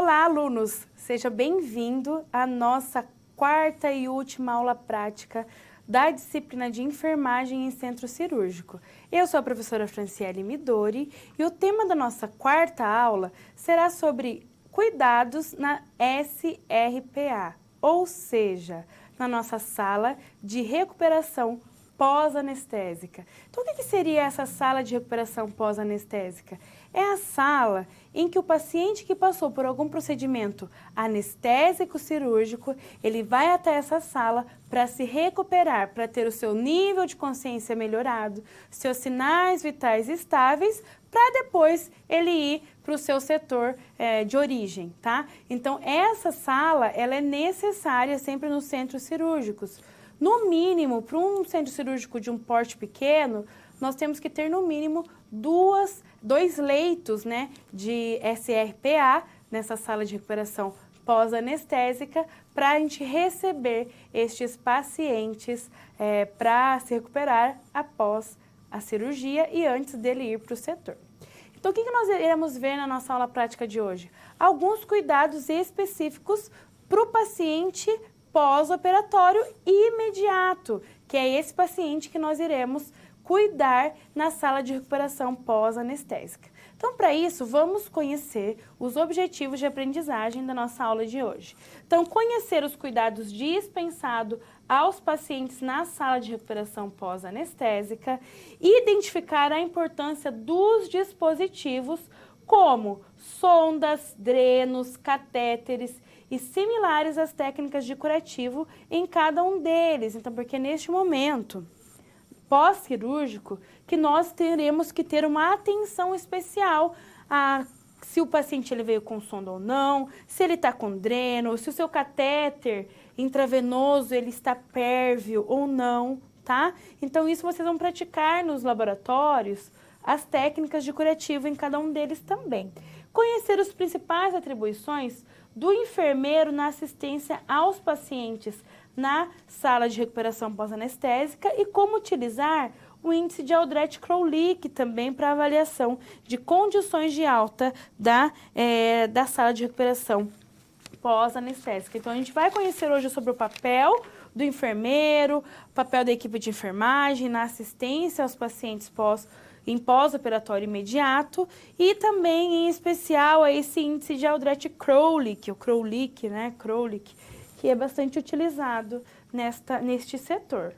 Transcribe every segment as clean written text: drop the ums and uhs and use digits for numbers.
Olá, alunos! Seja bem-vindo à nossa quarta e última aula prática da disciplina de enfermagem em centro cirúrgico. Eu sou a professora Franciele Midori e o tema da nossa quarta aula será sobre cuidados na SRPA, ou seja, na nossa sala de recuperação pós-anestésica. Então, o que seria essa sala de recuperação pós-anestésica? É a sala em que o paciente que passou por algum procedimento anestésico cirúrgico, ele vai até essa sala para se recuperar, para ter o seu nível de consciência melhorado, seus sinais vitais estáveis, para depois ele ir para o seu setor de origem, tá? Então, essa sala, ela é necessária sempre nos centros cirúrgicos. No mínimo, para um centro cirúrgico de um porte pequeno, nós temos que ter no mínimo dois leitos, né, de SRPA nessa sala de recuperação pós-anestésica para a gente receber estes pacientes para se recuperar após a cirurgia e antes dele ir para o setor. Então, o que nós iremos ver na nossa aula prática de hoje? Alguns cuidados específicos para o paciente pós-operatório imediato, que é esse paciente que nós iremos cuidar na sala de recuperação pós-anestésica. Então, para isso, vamos conhecer os objetivos de aprendizagem da nossa aula de hoje. Então, conhecer os cuidados dispensados aos pacientes na sala de recuperação pós-anestésica, identificar a importância dos dispositivos como sondas, drenos, catéteres e similares às técnicas de curativo em cada um deles. Então, porque neste momento pós-cirúrgico que nós teremos que ter uma atenção especial a se o paciente ele veio com sonda ou não, se ele está com dreno, se o seu catéter intravenoso ele está pérvio ou não, tá? Então isso vocês vão praticar nos laboratórios, as técnicas de curativo em cada um deles também. Conhecer as principais atribuições do enfermeiro na assistência aos pacientes na sala de recuperação pós-anestésica e como utilizar o índice de Aldrete-Krolik também para avaliação de condições de alta da sala de recuperação pós-anestésica. Então, a gente vai conhecer hoje sobre o papel do enfermeiro, o papel da equipe de enfermagem na assistência aos pacientes em pós-operatório imediato e também, em especial, a esse índice de Aldrete-Krolik, o Krolik, né, Krolik, que é bastante utilizado neste setor.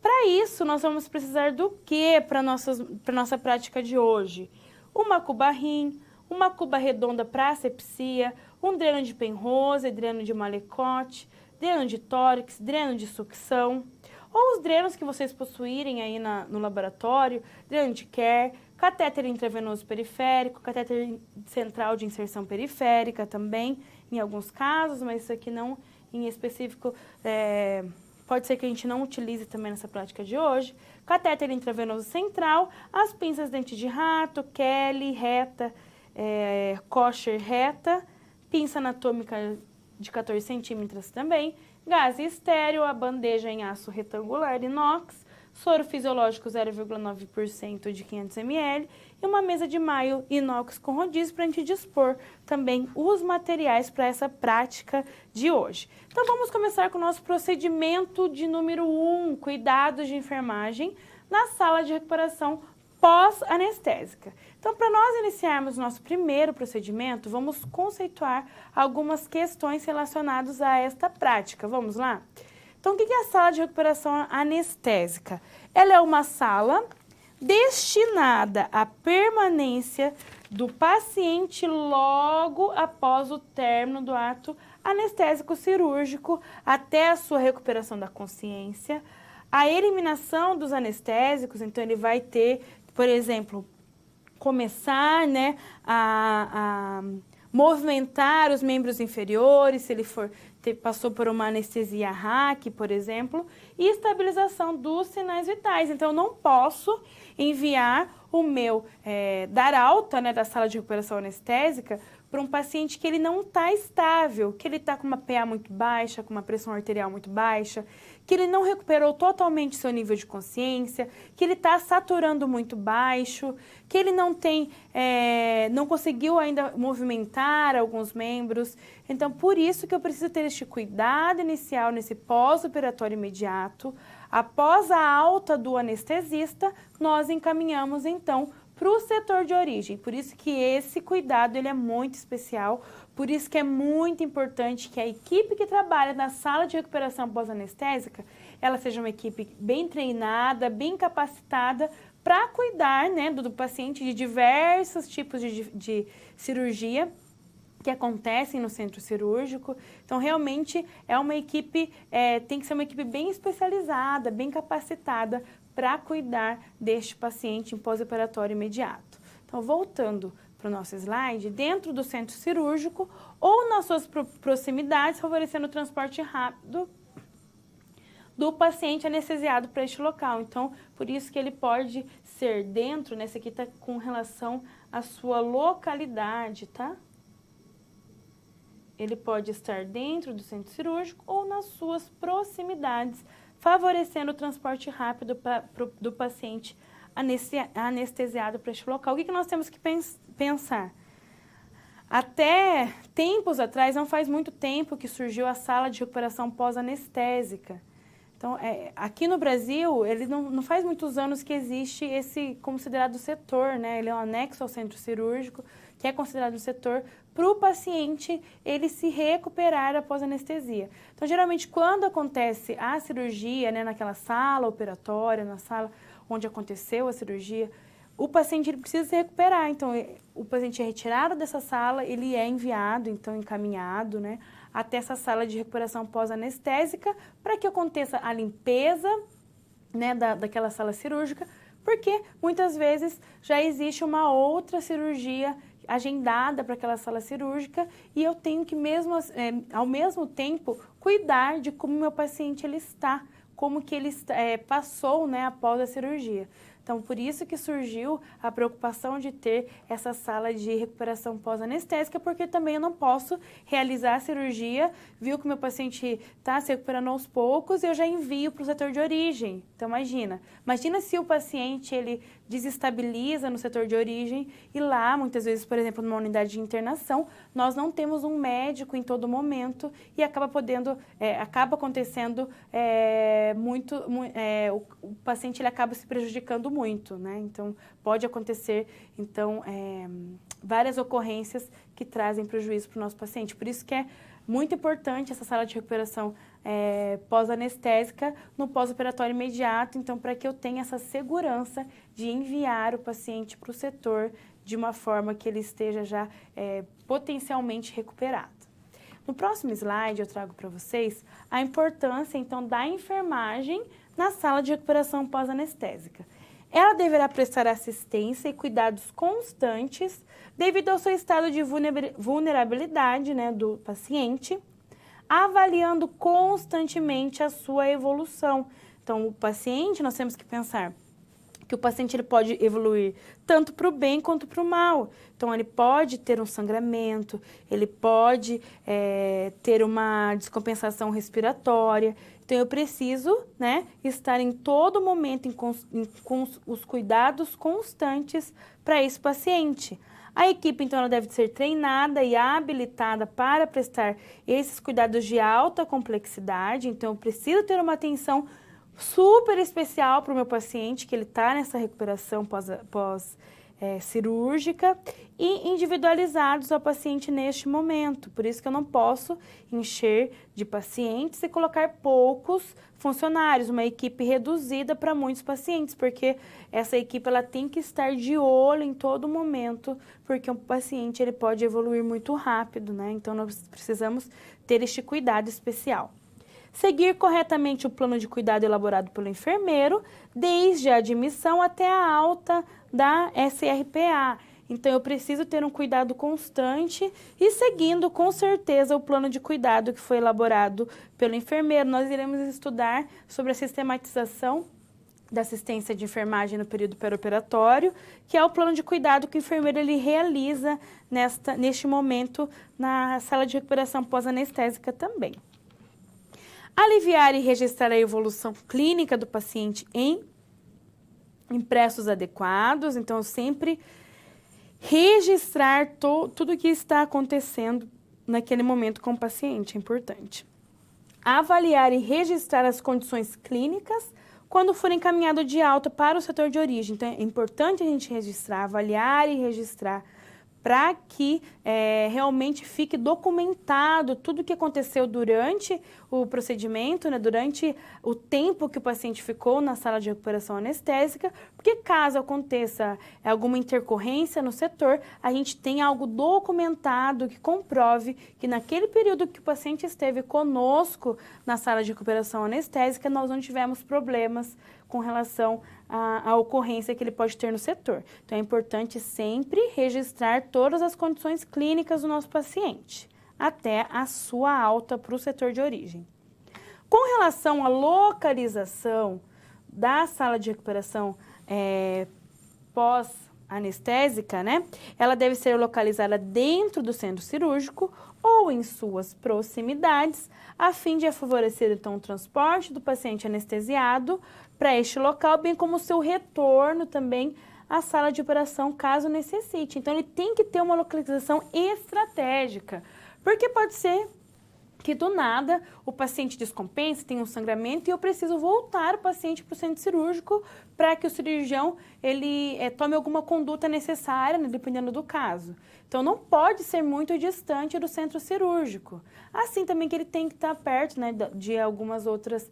Para isso, nós vamos precisar do que para nossa prática de hoje? Uma cuba Rim, uma cuba redonda para asepsia, um dreno de Penrose, dreno de Malecote, dreno de tórax, dreno de sucção, ou os drenos que vocês possuírem aí no laboratório, dreno de Kerr, catéter intravenoso periférico, catéter central de inserção periférica também, em alguns casos, mas isso aqui não em específico, pode ser que a gente não utilize também nessa prática de hoje. Catéter intravenoso central, as pinças dente de rato, Kelly, reta, Kosher reta, pinça anatômica de 14 centímetros também, gás estéreo, a bandeja em aço retangular inox, soro fisiológico 0,9% de 500 ml e uma mesa de maio inox com rodízio para a gente dispor também os materiais para essa prática de hoje. Então vamos começar com o nosso procedimento de número 1, cuidados de enfermagem na sala de recuperação pós-anestésica. Então, para nós iniciarmos nosso primeiro procedimento, vamos conceituar algumas questões relacionadas a esta prática. Vamos lá? Então, o que é a sala de recuperação anestésica? Ela é uma sala destinada à permanência do paciente logo após o término do ato anestésico cirúrgico até a sua recuperação da consciência, a eliminação dos anestésicos. Então, ele vai ter, por exemplo, começar, né, a movimentar os membros inferiores, se ele for passou por uma anestesia RAC, por exemplo, e estabilização dos sinais vitais. Então, eu não posso enviar dar alta, né, da sala de recuperação anestésica para um paciente que ele não está estável, que ele está com uma PA muito baixa, com uma pressão arterial muito baixa, que ele não recuperou totalmente seu nível de consciência, que ele está saturando muito baixo, que ele não conseguiu ainda movimentar alguns membros. Então, por isso que eu preciso ter este cuidado inicial nesse pós-operatório imediato. Após a alta do anestesista, nós encaminhamos, então, para o setor de origem. Por isso que esse cuidado ele é muito especial, por isso que é muito importante que a equipe que trabalha na sala de recuperação pós-anestésica, ela seja uma equipe bem treinada, bem capacitada para cuidar, né, do paciente de diversos tipos de cirurgia que acontecem no centro cirúrgico. Então, realmente, é uma equipe, tem que ser uma equipe bem especializada, bem capacitada para cuidar deste paciente em pós-operatório imediato. Então, voltando para o nosso slide, dentro do centro cirúrgico ou nas suas proximidades, favorecendo o transporte rápido do paciente anestesiado para este local. Então, por isso que ele pode ser dentro, né? Esse aqui está com relação à sua localidade, tá? Ele pode estar dentro do centro cirúrgico ou nas suas proximidades, favorecendo o transporte rápido do paciente anestesiado para este local. O que nós temos que pensar? Até tempos atrás, não faz muito tempo que surgiu a sala de recuperação pós-anestésica. Então, aqui no Brasil, ele não faz muitos anos que existe esse considerado setor, né? Ele é um anexo ao centro cirúrgico, que é considerado um setor para o paciente ele se recuperar após anestesia. Então, geralmente, quando acontece a cirurgia, né, naquela sala operatória, na sala onde aconteceu a cirurgia, o paciente ele precisa se recuperar. Então, o paciente é retirado dessa sala, ele é enviado, então, encaminhado, né, até essa sala de recuperação pós-anestésica para que aconteça a limpeza, né, daquela sala cirúrgica, porque muitas vezes já existe uma outra cirurgia agendada para aquela sala cirúrgica e eu tenho que ao mesmo tempo cuidar de como meu paciente ele está, como que ele passou, né, após a cirurgia. Então, por isso que surgiu a preocupação de ter essa sala de recuperação pós-anestésica, porque também eu não posso realizar a cirurgia, viu que o meu paciente está se recuperando aos poucos e eu já envio para o setor de origem. Então, imagina se o paciente ele desestabiliza no setor de origem e lá, muitas vezes, por exemplo, numa unidade de internação, nós não temos um médico em todo momento e acaba acontecendo o paciente ele acaba se prejudicando muito, né? Então, pode acontecer, várias ocorrências que trazem prejuízo para o nosso paciente. Por isso que é muito importante essa sala de recuperação pós-anestésica no pós-operatório imediato, então, para que eu tenha essa segurança de enviar o paciente para o setor de uma forma que ele esteja já potencialmente recuperado. No próximo slide, eu trago para vocês a importância, então, da enfermagem na sala de recuperação pós-anestésica. Ela deverá prestar assistência e cuidados constantes devido ao seu estado de vulnerabilidade, né, do paciente, avaliando constantemente a sua evolução. Então, o paciente, nós temos que pensar que o paciente ele pode evoluir tanto para o bem quanto para o mal. Então, ele pode ter um sangramento, ele pode ter uma descompensação respiratória. Então, eu preciso, né, estar em todo momento com os cuidados constantes para esse paciente. A equipe, então, ela deve ser treinada e habilitada para prestar esses cuidados de alta complexidade. Então, eu preciso ter uma atenção super especial para o meu paciente, que ele está nessa recuperação cirúrgica e individualizados ao paciente neste momento. Por isso que eu não posso encher de pacientes e colocar poucos funcionários, uma equipe reduzida para muitos pacientes, porque essa equipe ela tem que estar de olho em todo momento, porque o paciente ele pode evoluir muito rápido, né? Então, nós precisamos ter este cuidado especial. Seguir corretamente o plano de cuidado elaborado pelo enfermeiro, desde a admissão até a alta da SRPA. Então, eu preciso ter um cuidado constante e seguindo, com certeza, o plano de cuidado que foi elaborado pelo enfermeiro. Nós iremos estudar sobre a sistematização da assistência de enfermagem no período pré-operatório, que é o plano de cuidado que o enfermeiro ele realiza neste momento na sala de recuperação pós-anestésica também. Aliviar e registrar a evolução clínica do paciente em pressos adequados, então sempre registrar tudo o que está acontecendo naquele momento com o paciente, é importante. Avaliar e registrar as condições clínicas quando for encaminhado de alta para o setor de origem. Então, é importante a gente registrar, avaliar e registrar para que realmente fique documentado tudo o que aconteceu durante o procedimento, né, durante o tempo que o paciente ficou na sala de recuperação anestésica, porque caso aconteça alguma intercorrência no setor, a gente tem algo documentado que comprove que naquele período que o paciente esteve conosco na sala de recuperação anestésica, nós não tivemos problemas com relação à ocorrência que ele pode ter no setor. Então, é importante sempre registrar todas as condições clínicas do nosso paciente, até a sua alta para o setor de origem. Com relação à localização da sala de recuperação pós-anestésica, né? Ela deve ser localizada dentro do centro cirúrgico ou em suas proximidades, a fim de favorecer, então, o transporte do paciente anestesiado para este local, bem como o seu retorno também à sala de operação, caso necessite. Então, ele tem que ter uma localização estratégica, porque pode ser que do nada o paciente descompensa, tem um sangramento e eu preciso voltar o paciente para o centro cirúrgico para que o cirurgião ele tome alguma conduta necessária, né, dependendo do caso. Então, não pode ser muito distante do centro cirúrgico. Assim também que ele tem que estar perto, né, de algumas outras,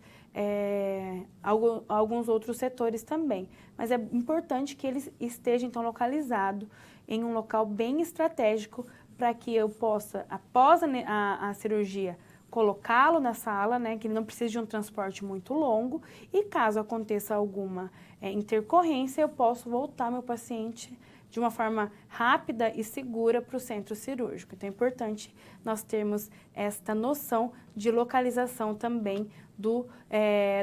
alguns outros setores também. Mas é importante que ele esteja, então, localizado em um local bem estratégico para que eu possa, após a cirurgia, colocá-lo na sala, né, que ele não precise de um transporte muito longo e caso aconteça alguma intercorrência, eu posso voltar meu paciente de uma forma rápida e segura para o centro cirúrgico. Então, é importante nós termos esta noção de localização também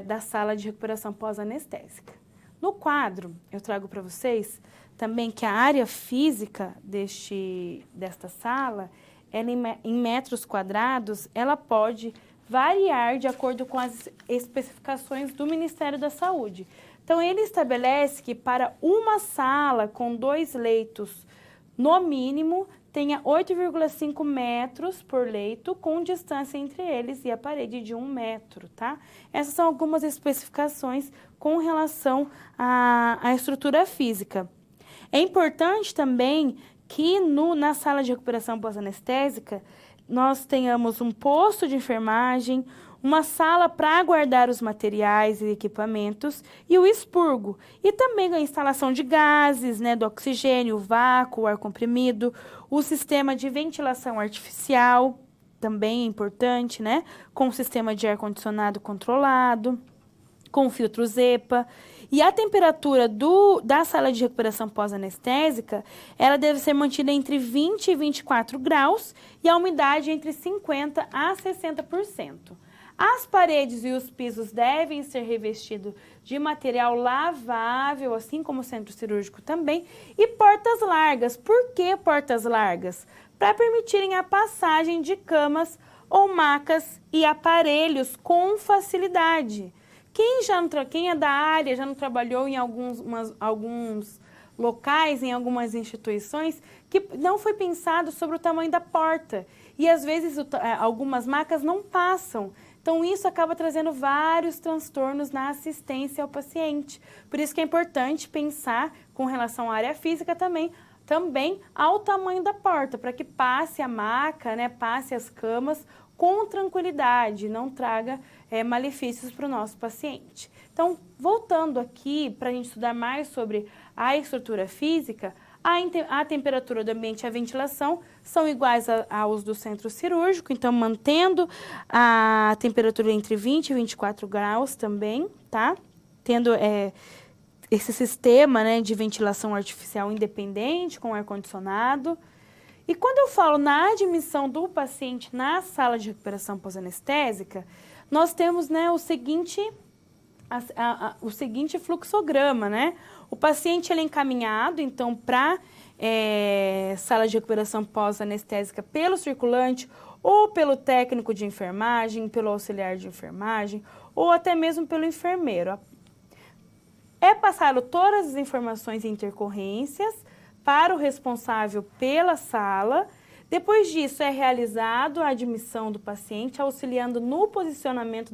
da sala de recuperação pós-anestésica. No quadro, eu trago para vocês também que a área física desta sala, ela em metros quadrados, ela pode variar de acordo com as especificações do Ministério da Saúde. Então, ele estabelece que para uma sala com 2 leitos, no mínimo, tenha 8,5 metros por leito, com distância entre eles e a parede de 1 metro, tá? Essas são algumas especificações com relação à estrutura física. É importante também que na sala de recuperação pós-anestésica nós tenhamos um posto de enfermagem, uma sala para guardar os materiais e equipamentos e o expurgo. E também a instalação de gases, né, do oxigênio, o vácuo, o ar comprimido, o sistema de ventilação artificial, também é importante, né, com o sistema de ar-condicionado controlado, com filtro Zepa. E a temperatura da sala de recuperação pós-anestésica, ela deve ser mantida entre 20 e 24 graus e a umidade entre 50% a 60%. As paredes e os pisos devem ser revestidos de material lavável, assim como o centro cirúrgico também, e portas largas. Por que portas largas? Para permitirem a passagem de camas ou macas e aparelhos com facilidade. Quem é da área, já não trabalhou em alguns locais, em algumas instituições, que não foi pensado sobre o tamanho da porta. E, às vezes, algumas macas não passam. Então, isso acaba trazendo vários transtornos na assistência ao paciente. Por isso que é importante pensar, com relação à área física também ao tamanho da porta, para que passe a maca, né, passe as camas com tranquilidade, não traga malefícios para o nosso paciente. Então, voltando aqui para a gente estudar mais sobre a estrutura física, a temperatura do ambiente e a ventilação são iguais aos do centro cirúrgico, então mantendo a temperatura entre 20 e 24 graus também, tá? esse sistema, né, de ventilação artificial independente com ar-condicionado. E quando eu falo na admissão do paciente na sala de recuperação pós-anestésica, nós temos, né, o seguinte fluxograma, né? O paciente ele é encaminhado, então, para sala de recuperação pós-anestésica pelo circulante ou pelo técnico de enfermagem, pelo auxiliar de enfermagem ou até mesmo pelo enfermeiro. É passado todas as informações e intercorrências para o responsável pela sala. Depois disso, é realizado a admissão do paciente, auxiliando no posicionamento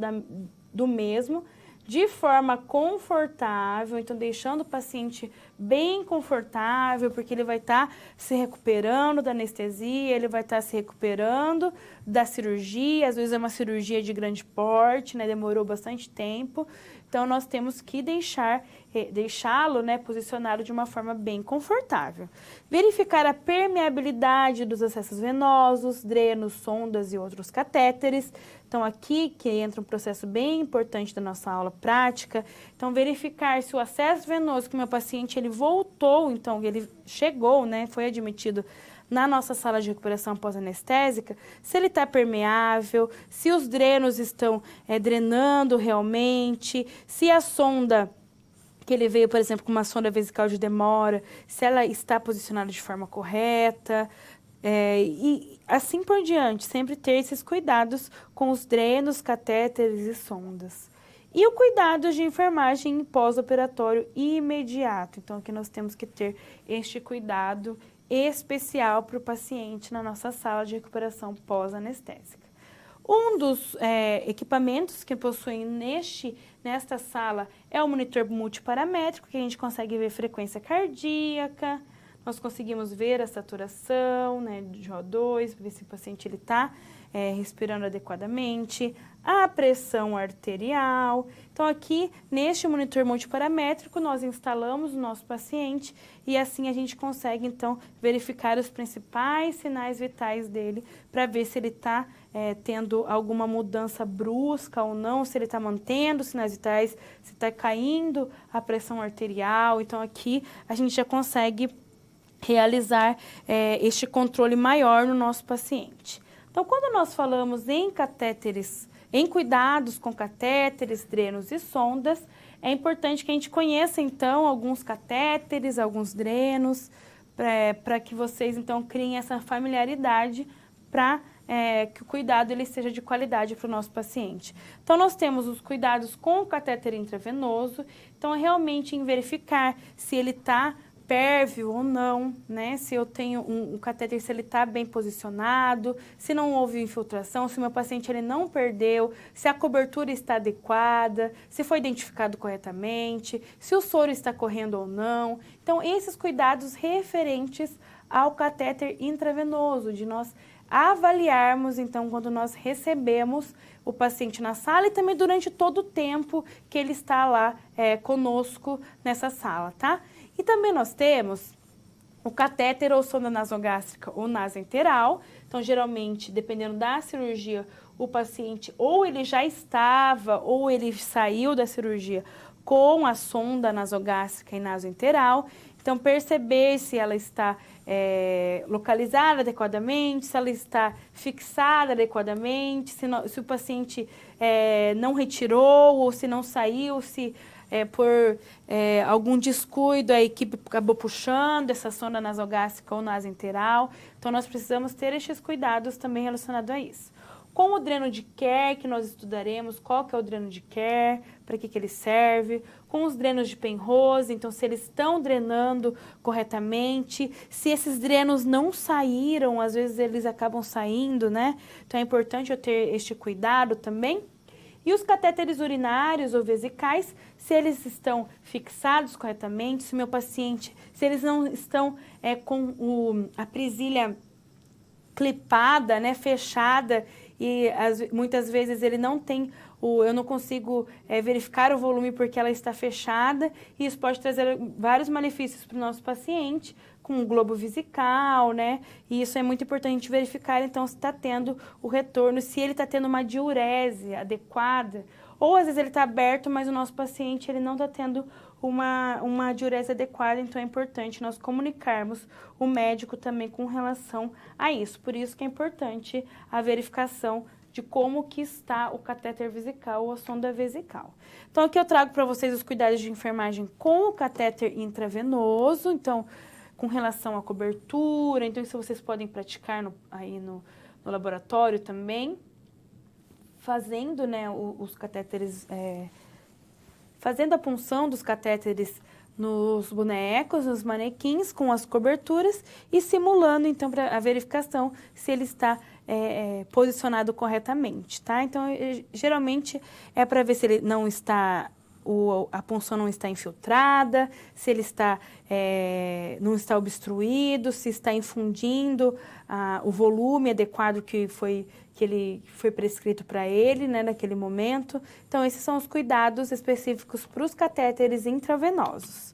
do mesmo, de forma confortável, então deixando o paciente bem confortável, porque ele vai estar se recuperando da anestesia, ele vai estar se recuperando da cirurgia, às vezes é uma cirurgia de grande porte, né, demorou bastante tempo, então nós temos que deixá-lo, né, posicionado de uma forma bem confortável. Verificar a permeabilidade dos acessos venosos, drenos, sondas e outros catéteres. Então, aqui que entra um processo bem importante da nossa aula prática. Então, verificar se o acesso venoso que o meu paciente ele voltou, então ele chegou, né, foi admitido na nossa sala de recuperação pós-anestésica, se ele está permeável, se os drenos estão drenando realmente, se a sonda que ele veio, por exemplo, com uma sonda vesical de demora, se ela está posicionada de forma correta, e assim por diante, sempre ter esses cuidados com os drenos, catéteres e sondas. E o cuidado de enfermagem pós-operatório imediato. Então, aqui nós temos que ter este cuidado especial para o paciente na nossa sala de recuperação pós-anestésica. Um dos equipamentos que possuem nesta sala é o monitor multiparamétrico, que a gente consegue ver frequência cardíaca, nós conseguimos ver a saturação, né, de O2, ver se o paciente está respirando adequadamente, a pressão arterial. Então, aqui, neste monitor multiparamétrico, nós instalamos o nosso paciente e assim a gente consegue, então, verificar os principais sinais vitais dele para ver se ele está tendo alguma mudança brusca ou não, se ele está mantendo os sinais vitais, se está caindo a pressão arterial. Então, aqui a gente já consegue realizar este controle maior no nosso paciente. Então, quando nós falamos em catéteres, em cuidados com catéteres, drenos e sondas, é importante que a gente conheça, então, alguns catéteres, alguns drenos, para que vocês, então, criem essa familiaridade para que o cuidado ele seja de qualidade para o nosso paciente. Então, nós temos os cuidados com o catéter intravenoso, então, é realmente em verificar se ele está pérvio ou não, né? Se eu tenho um catéter, se ele está bem posicionado, se não houve infiltração, se o meu paciente ele não perdeu, se a cobertura está adequada, se foi identificado corretamente, se o soro está correndo ou não. Então, esses cuidados referentes ao catéter intravenoso, de nós avaliarmos, então, quando nós recebemos o paciente na sala e também durante todo o tempo que ele está lá conosco nessa sala, tá? E também nós temos o catéter ou sonda nasogástrica ou nasoenteral. Então, geralmente, dependendo da cirurgia, o paciente ou ele já estava ou ele saiu da cirurgia com a sonda nasogástrica e nasoenteral. Então, perceber se ela está localizada adequadamente, se ela está fixada adequadamente, se o paciente não retirou ou se não saiu, se por algum descuido a equipe acabou puxando essa sonda nasogástrica ou nasoenteral. Então, nós precisamos ter estes cuidados também relacionados a isso. Com o dreno de Kerr, que nós estudaremos qual que é o dreno de Kerr, para que ele serve. Com os drenos de Penrose, então se eles estão drenando corretamente, se esses drenos não saíram, às vezes eles acabam saindo, né? Então é importante eu ter este cuidado também. E os catéteres urinários ou vesicais, se eles estão fixados corretamente, se o meu paciente, se eles não estão com a presilha clipada, né, fechada, e muitas vezes ele não tem, eu não consigo verificar o volume porque ela está fechada, e isso pode trazer vários malefícios para o nosso paciente, com o globo vesical, né? E isso é muito importante verificar, então, se está tendo o retorno, se ele está tendo uma diurese adequada, ou às vezes ele está aberto, mas o nosso paciente ele não está tendo uma diurese adequada, então é importante nós comunicarmos o médico também com relação a isso. Por isso que é importante a verificação de como que está o catéter vesical ou a sonda vesical. Então, aqui eu trago para vocês os cuidados de enfermagem com o catéter intravenoso, então, com relação à cobertura, então isso vocês podem praticar aí no laboratório também, fazendo, né, os catéteres, fazendo a punção dos catéteres nos bonecos, nos manequins, com as coberturas e simulando, então, para a verificação se ele está posicionado corretamente, tá? Então, geralmente é para ver se ele não está, a punção não está infiltrada, se ele está, não está obstruído, se está infundindo o volume adequado que ele foi prescrito para ele, né, naquele momento. Então, esses são os cuidados específicos para os catéteres intravenosos.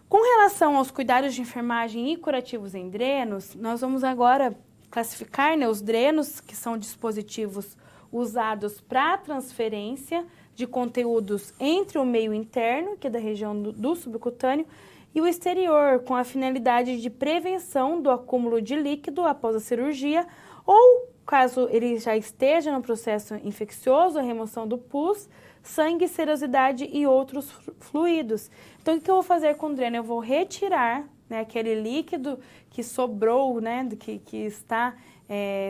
Com relação aos cuidados de enfermagem e curativos em drenos, nós vamos agora classificar, né, os drenos, que são dispositivos usados para transferência de conteúdos entre o meio interno, que é da região do subcutâneo, e o exterior, com a finalidade de prevenção do acúmulo de líquido após a cirurgia, ou caso ele já esteja no processo infeccioso, a remoção do pus, sangue, serosidade e outros fluidos. Então, o que eu vou fazer com o dreno? Eu vou retirar, né, aquele líquido que sobrou, né, que está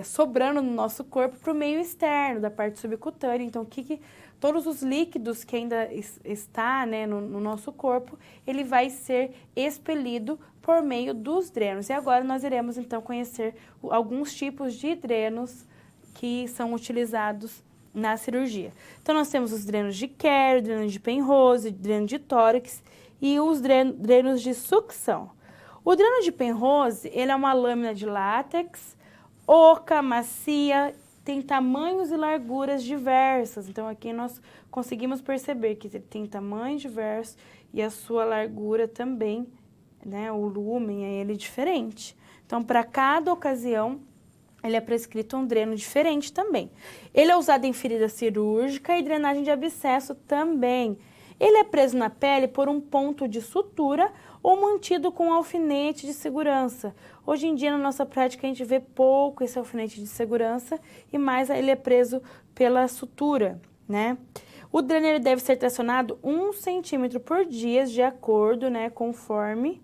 sobrando no nosso corpo para o meio externo, da parte subcutânea. Então, todos os líquidos que ainda está, né, no nosso corpo, ele vai ser expelido por meio dos drenos. E agora nós iremos, então, conhecer alguns tipos de drenos que são utilizados na cirurgia. Então, nós temos os drenos de Kerr, drenos de Penrose, dreno de tórax e os drenos de sucção. O dreno de Penrose, ele é uma lâmina de látex, oca, macia, tem tamanhos e larguras diversas. Então, aqui nós conseguimos perceber que ele tem tamanhos diversos e a sua largura também, né, o lumen é ele diferente. Então, para cada ocasião, ele é prescrito um dreno diferente também. Ele é usado em ferida cirúrgica e drenagem de abscesso também. Ele é preso na pele por um ponto de sutura ou mantido com um alfinete de segurança. Hoje em dia, na nossa prática, a gente vê pouco esse alfinete de segurança e mais ele é preso pela sutura, né? O dreno ele deve ser tracionado 1 centímetro por dia, de acordo, né, conforme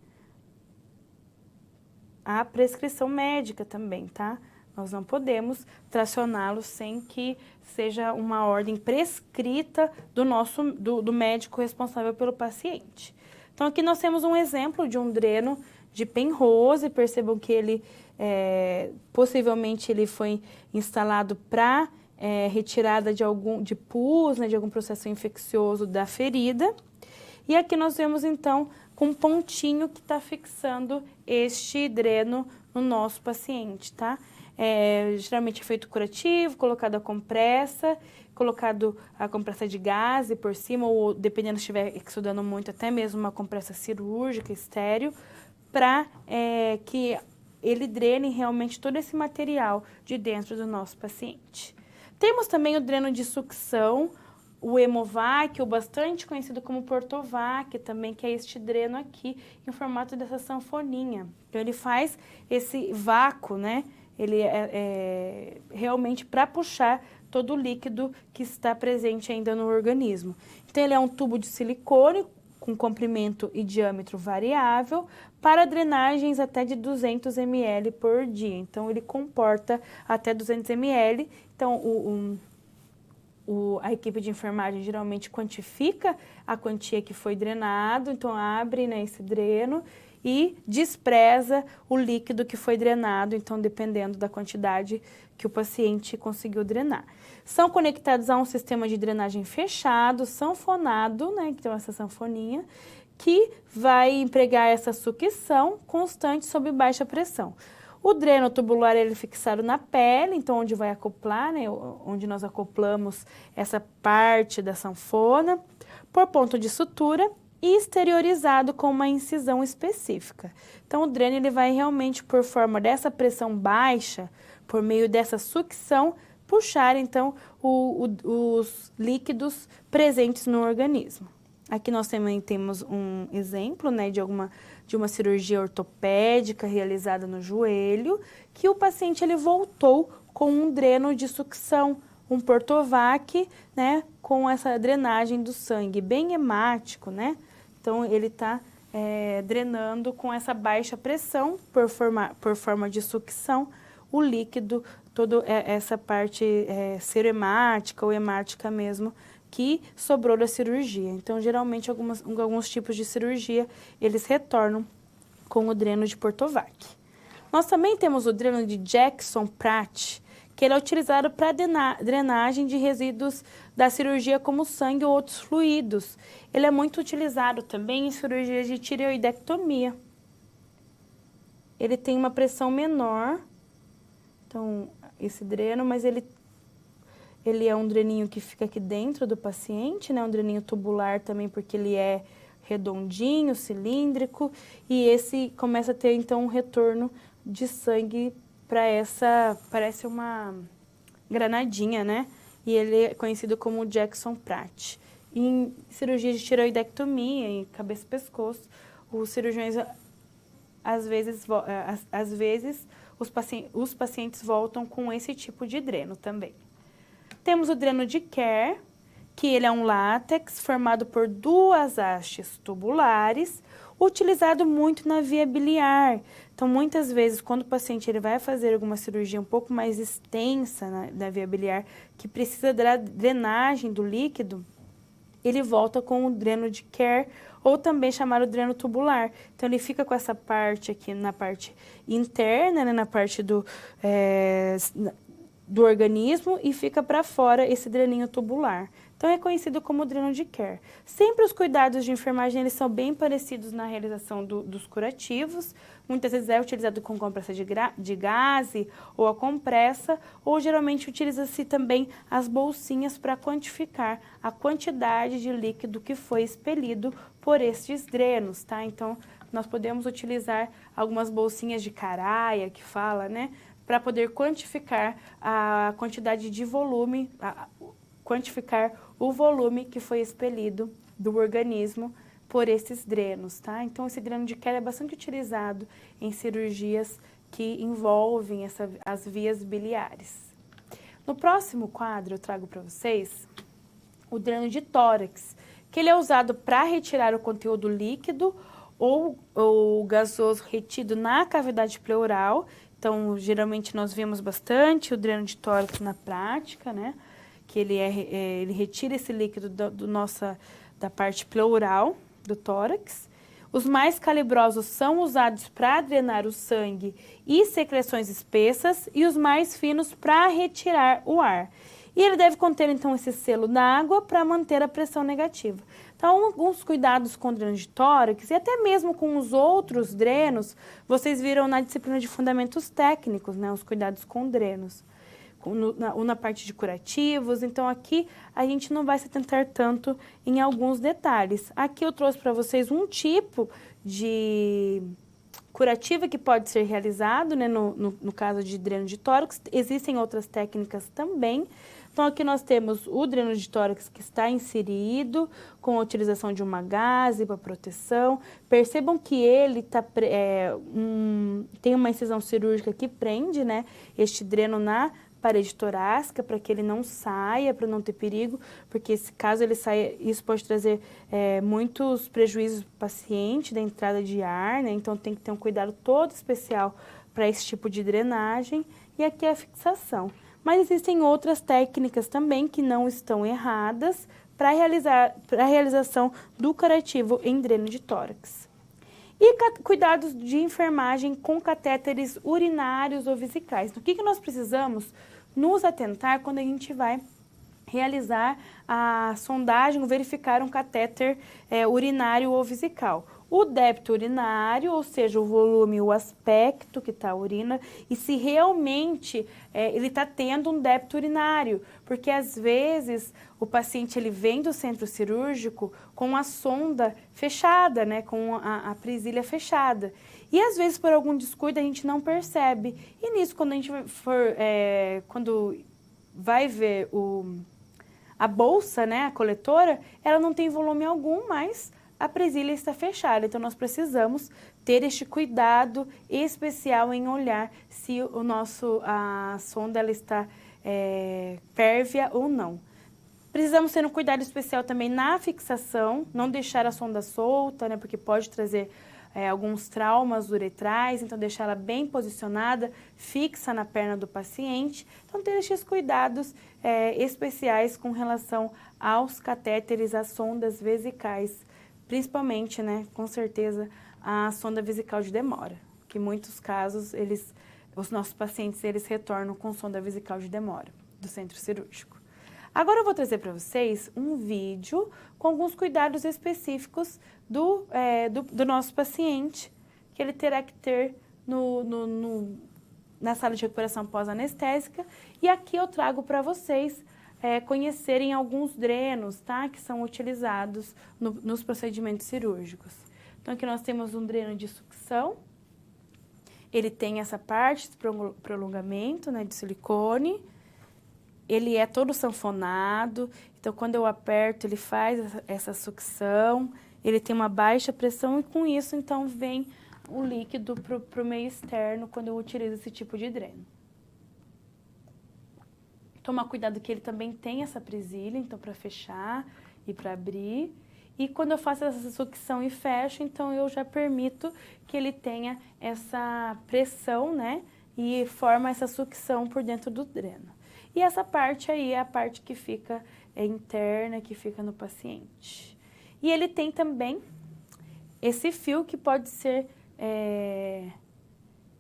a prescrição médica também, tá? Nós não podemos tracioná-lo sem que seja uma ordem prescrita do médico responsável pelo paciente. Então, aqui nós temos um exemplo de um dreno de Penrose. Percebam que ele, possivelmente, ele foi instalado para retirada de pus, né, de algum processo infeccioso da ferida. E aqui nós vemos, então, com um pontinho que está fixando este dreno no nosso paciente, tá? Geralmente é feito curativo, colocado a compressa de gás por cima, ou dependendo se estiver exudando muito, até mesmo uma compressa cirúrgica, estéreo, para que ele drene realmente todo esse material de dentro do nosso paciente. Temos também o dreno de sucção, o Hemovac, ou bastante conhecido como Portovac, também, que é este dreno aqui, em formato dessa sanfoninha. Então, ele faz esse vácuo, né? Ele é realmente para puxar todo o líquido que está presente ainda no organismo. Então, ele é um tubo de silicone com comprimento e diâmetro variável para drenagens até de 200 ml por dia. Então, ele comporta até 200 ml. Então, a equipe de enfermagem geralmente quantifica a quantia que foi drenado, então abre, né, esse dreno e despreza o líquido que foi drenado, então dependendo da quantidade que o paciente conseguiu drenar. São conectados a um sistema de drenagem fechado, sanfonado, né, então essa sanfoninha, que vai empregar essa sucção constante sob baixa pressão. O dreno tubular ele é fixado na pele, então onde vai acoplar, né, onde nós acoplamos essa parte da sanfona, por ponto de sutura e exteriorizado com uma incisão específica. Então o dreno ele vai realmente, por forma dessa pressão baixa, por meio dessa sucção, puxar então os líquidos presentes no organismo. Aqui nós também temos um exemplo, né, de uma cirurgia ortopédica realizada no joelho, que o paciente ele voltou com um dreno de sucção, um Portovac, né, com essa drenagem do sangue, bem hemático, né? Então ele está drenando com essa baixa pressão por forma de sucção o líquido, toda essa parte serohemática ou hemática mesmo, que sobrou da cirurgia. Então, geralmente, alguns tipos de cirurgia, eles retornam com o dreno de Portovac. Nós também temos o dreno de Jackson-Pratt, que ele é utilizado para drenagem de resíduos da cirurgia, como sangue ou outros fluidos. Ele é muito utilizado também em cirurgias de tireoidectomia. Ele tem uma pressão menor, então, esse dreno, mas ele é um dreninho que fica aqui dentro do paciente, né? Um dreninho tubular também, porque ele é redondinho, cilíndrico, e esse começa a ter, então, um retorno de sangue para parece uma granadinha, né? E ele é conhecido como Jackson-Pratt. Em cirurgia de tireoidectomia, em cabeça e pescoço, os cirurgiões, às vezes os pacientes voltam com esse tipo de dreno também. Temos o dreno de Kerr, que ele é um látex formado por duas hastes tubulares, utilizado muito na via biliar. Então, muitas vezes, quando o paciente ele vai fazer alguma cirurgia um pouco mais extensa na via biliar, que precisa da drenagem do líquido, ele volta com o dreno de Kerr, ou também chamado dreno tubular. Então, ele fica com essa parte aqui na parte interna, né, na parte do organismo, e fica para fora esse dreninho tubular. Então, é conhecido como dreno de Kerr. Sempre os cuidados de enfermagem eles são bem parecidos na realização dos curativos. Muitas vezes é utilizado com compressa de gaze ou a compressa, ou geralmente utiliza-se também as bolsinhas para quantificar a quantidade de líquido que foi expelido por estes drenos, tá? Então, nós podemos utilizar algumas bolsinhas de Caraia, que fala, né? Para poder quantificar a quantidade de volume, quantificar o volume que foi expelido do organismo por esses drenos, tá? Então, esse dreno de Kerr é bastante utilizado em cirurgias que envolvem as vias biliares. No próximo quadro, eu trago para vocês o dreno de tórax, que ele é usado para retirar o conteúdo líquido ou gasoso retido na cavidade pleural. Então, geralmente, nós vemos bastante o dreno de tórax na prática, né? Que ele retira esse líquido da parte pleural do tórax. Os mais calibrosos são usados para drenar o sangue e secreções espessas, e os mais finos para retirar o ar. E ele deve conter, então, esse selo na água para manter a pressão negativa. Então, alguns cuidados com o dreno de tórax e até mesmo com os outros drenos, vocês viram na disciplina de fundamentos técnicos, né? Os cuidados com drenos. Na parte de curativos, então aqui a gente não vai se atentar tanto em alguns detalhes. Aqui eu trouxe para vocês um tipo de curativa que pode ser realizado, né, no caso de dreno de tórax. Existem outras técnicas também. Então, aqui nós temos o dreno de tórax que está inserido com a utilização de uma gaze para proteção. Percebam que ele tem uma incisão cirúrgica que prende, né, este dreno na parede torácica, para que ele não saia, para não ter perigo, porque caso ele saia, isso pode trazer muitos prejuízos para o paciente da entrada de ar, né? Então tem que ter um cuidado todo especial para esse tipo de drenagem. E aqui é a fixação. Mas existem outras técnicas também que não estão erradas para a realização do curativo em dreno de tórax. E cuidados de enfermagem com catéteres urinários ou vesicais. Do que nós precisamos nos atentar quando a gente vai realizar a sondagem ou verificar um catéter urinário ou vesical? O débito urinário, ou seja, o volume, o aspecto que está a urina, e se realmente ele está tendo um débito urinário, porque às vezes o paciente ele vem do centro cirúrgico com a sonda fechada, né, com a presilha fechada. E às vezes por algum descuido a gente não percebe. E nisso, quando a gente quando vai ver a bolsa, né, a coletora, ela não tem volume algum, mas a presilha está fechada. Então, nós precisamos ter este cuidado especial em olhar se a sonda ela está pérvia ou não. Precisamos ter um cuidado especial também na fixação, não deixar a sonda solta, né, porque pode trazer alguns traumas uretrais, então deixar ela bem posicionada, fixa na perna do paciente. Então, ter esses cuidados especiais com relação aos catéteres, às sondas vesicais, principalmente, né, com certeza, a sonda vesical de demora, que em muitos casos, os nossos pacientes, eles retornam com sonda vesical de demora do centro cirúrgico. Agora eu vou trazer para vocês um vídeo com alguns cuidados específicos do nosso paciente, que ele terá que ter na sala de recuperação pós-anestésica. E aqui eu trago para vocês conhecerem alguns drenos, tá? Que são utilizados nos procedimentos cirúrgicos. Então, aqui nós temos um dreno de sucção. Ele tem essa parte de prolongamento, né, de silicone. Ele é todo sanfonado, então quando eu aperto ele faz essa sucção, ele tem uma baixa pressão e com isso então vem o líquido para o meio externo quando eu utilizo esse tipo de dreno. Tomar cuidado que ele também tem essa presilha, então para fechar e para abrir. E quando eu faço essa sucção e fecho, então eu já permito que ele tenha essa pressão, né, e forma essa sucção por dentro do dreno. E essa parte aí é a parte que fica interna, que fica no paciente. E ele tem também esse fio que pode ser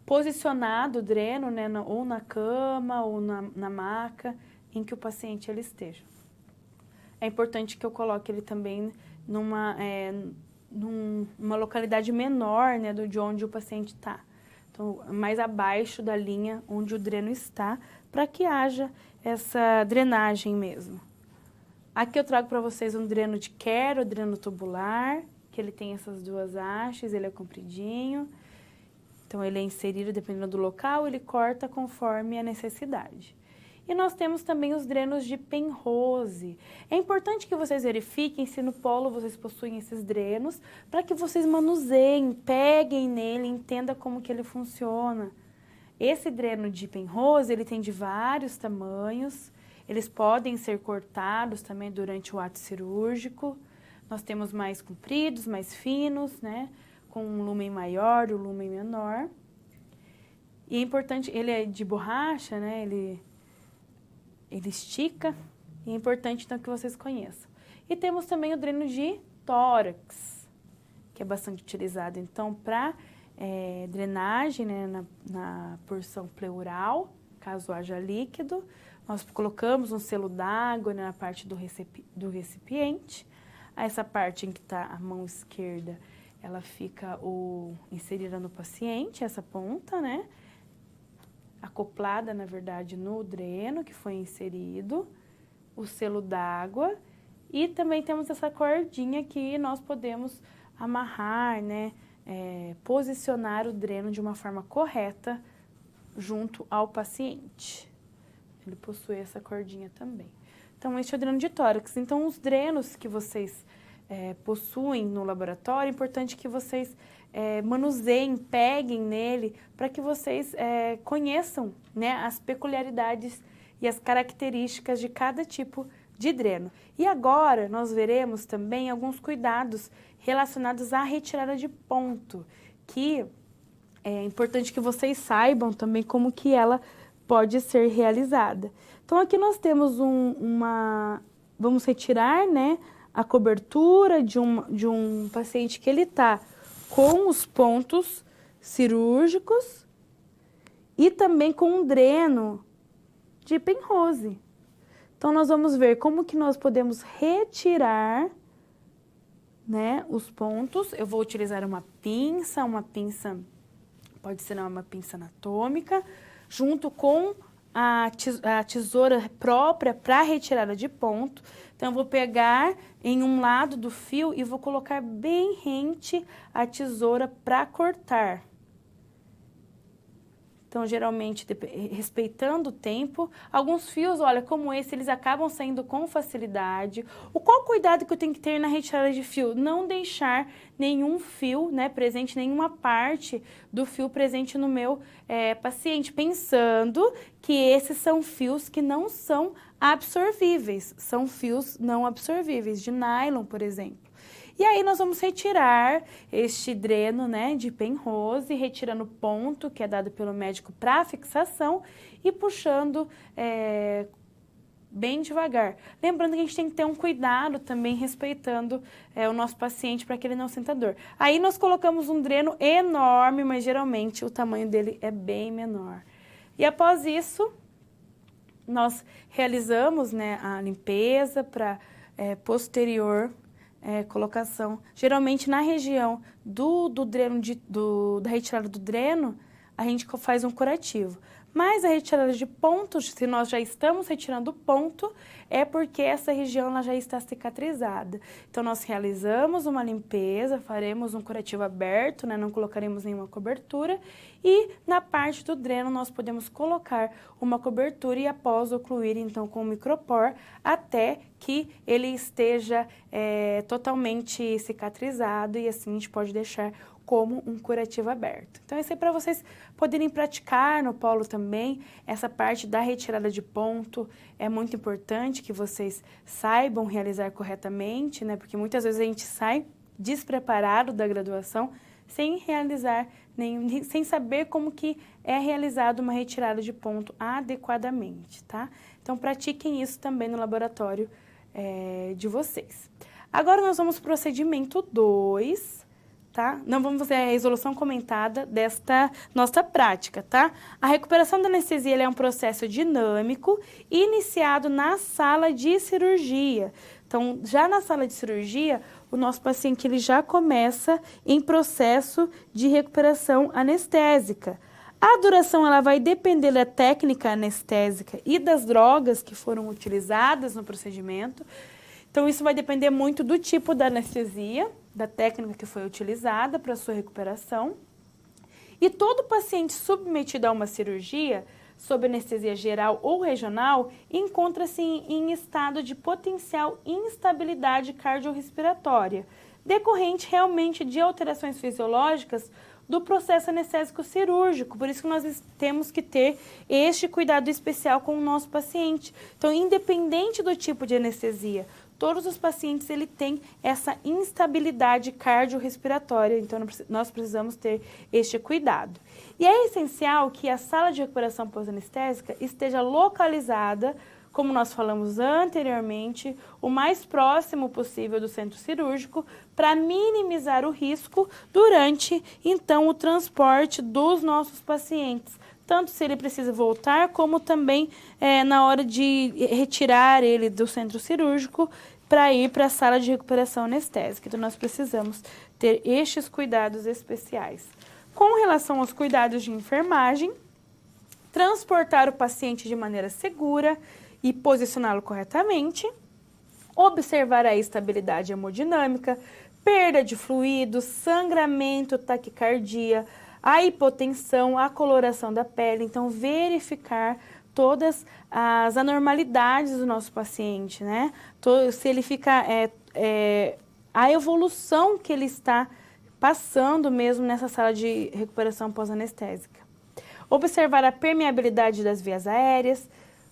posicionado, o dreno, né, ou na cama ou na maca em que o paciente ele esteja. É importante que eu coloque ele também numa localidade menor, né, de onde o paciente está. Então, mais abaixo da linha onde o dreno está, para que haja essa drenagem mesmo. Aqui eu trago para vocês um dreno de quero, dreno tubular, que ele tem essas duas hastes, ele é compridinho. Então, ele é inserido dependendo do local, ele corta conforme a necessidade. E nós temos também os drenos de Penrose. É importante que vocês verifiquem se no polo vocês possuem esses drenos, para que vocês manuseiem, peguem nele, entendam como que ele funciona. Esse dreno de Penrose, ele tem de vários tamanhos, eles podem ser cortados também durante o ato cirúrgico. Nós temos mais compridos, mais finos, né, com um lumen maior e um lumen menor. E é importante, ele é de borracha, né, ele estica, e é importante então que vocês conheçam. E temos também o dreno de tórax, que é bastante utilizado então para drenagem, né, na porção pleural, caso haja líquido. Nós colocamos um selo d'água, né, na parte do recipiente. Essa parte em que está a mão esquerda, ela fica inserida no paciente, essa ponta, né? Acoplada, na verdade, no dreno que foi inserido, o selo d'água, e também temos essa cordinha que nós podemos amarrar, né, posicionar o dreno de uma forma correta junto ao paciente. Ele possui essa cordinha também. Então, este é o dreno de tórax. Então, os drenos que vocês possuem no laboratório, é importante que vocês manuseiem, peguem nele, para que vocês conheçam, né, as peculiaridades e as características de cada tipo de dreno. E agora nós veremos também alguns cuidados relacionados à retirada de ponto, que é importante que vocês saibam também como que ela pode ser realizada. Então aqui nós temos vamos retirar, né, a cobertura de um paciente que ele está com os pontos cirúrgicos e também com um dreno de Penrose. Então, nós vamos ver como que nós podemos retirar, né, os pontos. Eu vou utilizar uma pinça pode ser uma pinça anatômica, junto com a tesoura própria para retirada de ponto. Então, eu vou pegar em um lado do fio e vou colocar bem rente a tesoura para cortar. então geralmente respeitando o tempo. Alguns fios, olha, como esse, eles acabam saindo com facilidade. Qual cuidado que eu tenho que ter na retirada de fio? Não deixar nenhum fio, né, presente, nenhuma parte do fio presente no meu paciente, pensando que esses são fios que não são absorvíveis, são fios não absorvíveis, de nylon, por exemplo. E aí nós vamos retirar este dreno, né, de Penrose, retirando o ponto que é dado pelo médico para fixação e puxando bem devagar. Lembrando que a gente tem que ter um cuidado também respeitando o nosso paciente para que ele não sinta dor. Aí nós colocamos um dreno enorme, mas geralmente o tamanho dele é bem menor. E após isso, nós realizamos, né, a limpeza para posterior colocação. Geralmente na região do dreno, da retirada do dreno, a gente faz um curativo. Mas a retirada de pontos, se nós já estamos retirando o ponto, é porque essa região ela já está cicatrizada. Então, nós realizamos uma limpeza, faremos um curativo aberto, né? Não colocaremos nenhuma cobertura. E na parte do dreno, nós podemos colocar uma cobertura e após ocluir, então, com o micropor, até que ele esteja totalmente cicatrizado e assim a gente pode deixar como um curativo aberto. Então, isso é para vocês poderem praticar no polo também. Essa parte da retirada de ponto é muito importante que vocês saibam realizar corretamente, né? Porque muitas vezes a gente sai despreparado da graduação sem realizar, sem saber como que é realizada uma retirada de ponto adequadamente, tá? Então, pratiquem isso também no laboratório de vocês. Agora, nós vamos para o procedimento 2, tá? Não vamos fazer a resolução comentada desta nossa prática, tá? A recuperação da anestesia é um processo dinâmico iniciado na sala de cirurgia. Então, já na sala de cirurgia, o nosso paciente ele já começa em processo de recuperação anestésica. A duração ela vai depender da técnica anestésica e das drogas que foram utilizadas no procedimento. Então, isso vai depender muito do tipo da anestesia, da técnica que foi utilizada para a sua recuperação. E todo paciente submetido a uma cirurgia, sob anestesia geral ou regional, encontra-se em estado de potencial instabilidade cardiorrespiratória, decorrente realmente de alterações fisiológicas do processo anestésico cirúrgico. Por isso que nós temos que ter este cuidado especial com o nosso paciente. Então, independente do tipo de anestesia, todos os pacientes ele têm essa instabilidade cardiorrespiratória, então nós precisamos ter este cuidado. E é essencial que a sala de recuperação pós-anestésica esteja localizada, como nós falamos anteriormente, o mais próximo possível do centro cirúrgico, para minimizar o risco durante, então, o transporte dos nossos pacientes. Tanto se ele precisa voltar, como também na hora de retirar ele do centro cirúrgico para ir para a sala de recuperação anestésica. Então, nós precisamos ter estes cuidados especiais. Com relação aos cuidados de enfermagem, transportar o paciente de maneira segura e posicioná-lo corretamente, observar a estabilidade hemodinâmica, perda de fluidos, sangramento, taquicardia, a hipotensão, a coloração da pele. Então, verificar todas as anormalidades do nosso paciente, né? Se ele fica, a evolução que ele está passando mesmo nessa sala de recuperação pós-anestésica. Observar a permeabilidade das vias aéreas,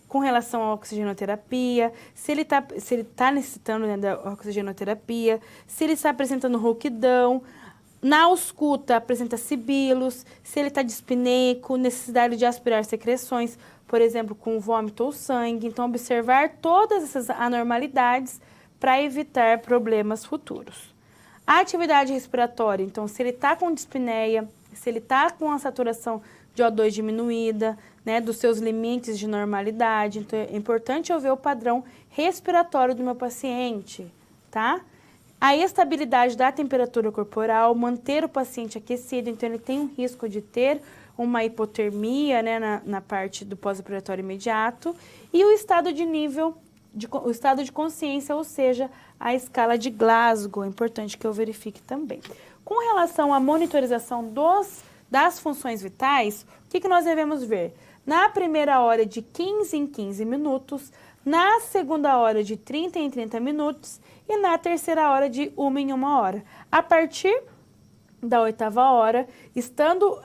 com relação à oxigenoterapia, se ele tá necessitando, né, da oxigenoterapia, se ele está apresentando rouquidão, na ausculta apresenta sibilos, se ele está dispneico, necessidade de aspirar secreções, por exemplo, com vômito ou sangue. Então, observar todas essas anormalidades para evitar problemas futuros. A atividade respiratória, então, se ele está com dispneia, se ele está com a saturação de O2 diminuída, né, dos seus limites de normalidade. Então, é importante eu ver o padrão respiratório do meu paciente, tá? A estabilidade da temperatura corporal, manter o paciente aquecido, então ele tem um risco de ter uma hipotermia, né, na parte do pós-operatório imediato. E o estado de o estado de consciência, ou seja, a escala de Glasgow, é importante que eu verifique também. Com relação à monitorização dos das funções vitais, o que nós devemos ver? Na primeira hora, de 15 em 15 minutos, na segunda hora, de 30 em 30 minutos e na terceira hora, de 1 em 1 hora. A partir da 8ª hora, estando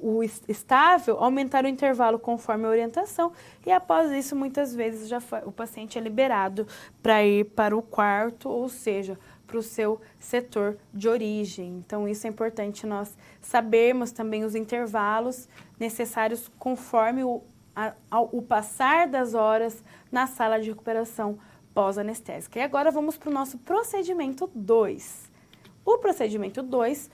o estável, aumentar o intervalo conforme a orientação e após isso, muitas vezes, o paciente é liberado para ir para o quarto, ou seja, para o seu setor de origem. Então, isso é importante nós sabermos também os intervalos necessários conforme o passar das horas na sala de recuperação pós-anestésica. E agora vamos para o nosso procedimento 2. O procedimento 2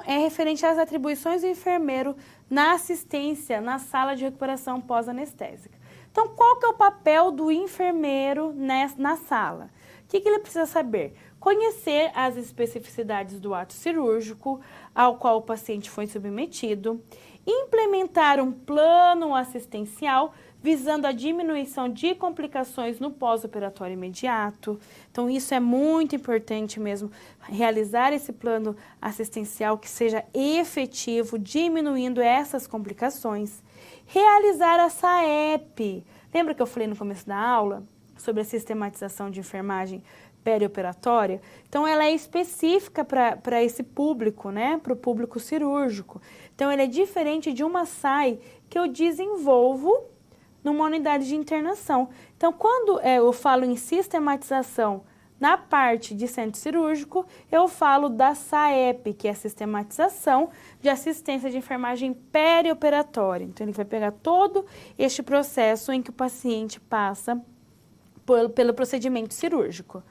é referente às atribuições do enfermeiro na assistência na sala de recuperação pós-anestésica. Então, qual que é o papel do enfermeiro na sala? O que ele precisa saber? Conhecer as especificidades do ato cirúrgico ao qual o paciente foi submetido, implementar um plano assistencial visando a diminuição de complicações no pós-operatório imediato. Então, isso é muito importante mesmo, realizar esse plano assistencial que seja efetivo, diminuindo essas complicações. Realizar a SAEP. Lembra que eu falei no começo da aula sobre a sistematização de enfermagem perioperatória? Então, ela é específica para esse público, né? Para o público cirúrgico. Então, ela é diferente de uma SAI que eu desenvolvo numa unidade de internação. Então, quando eu falo em sistematização na parte de centro cirúrgico, eu falo da SAEP, que é a sistematização de assistência de enfermagem perioperatória. Então, ele vai pegar todo este processo em que o paciente passa pelo procedimento cirúrgico.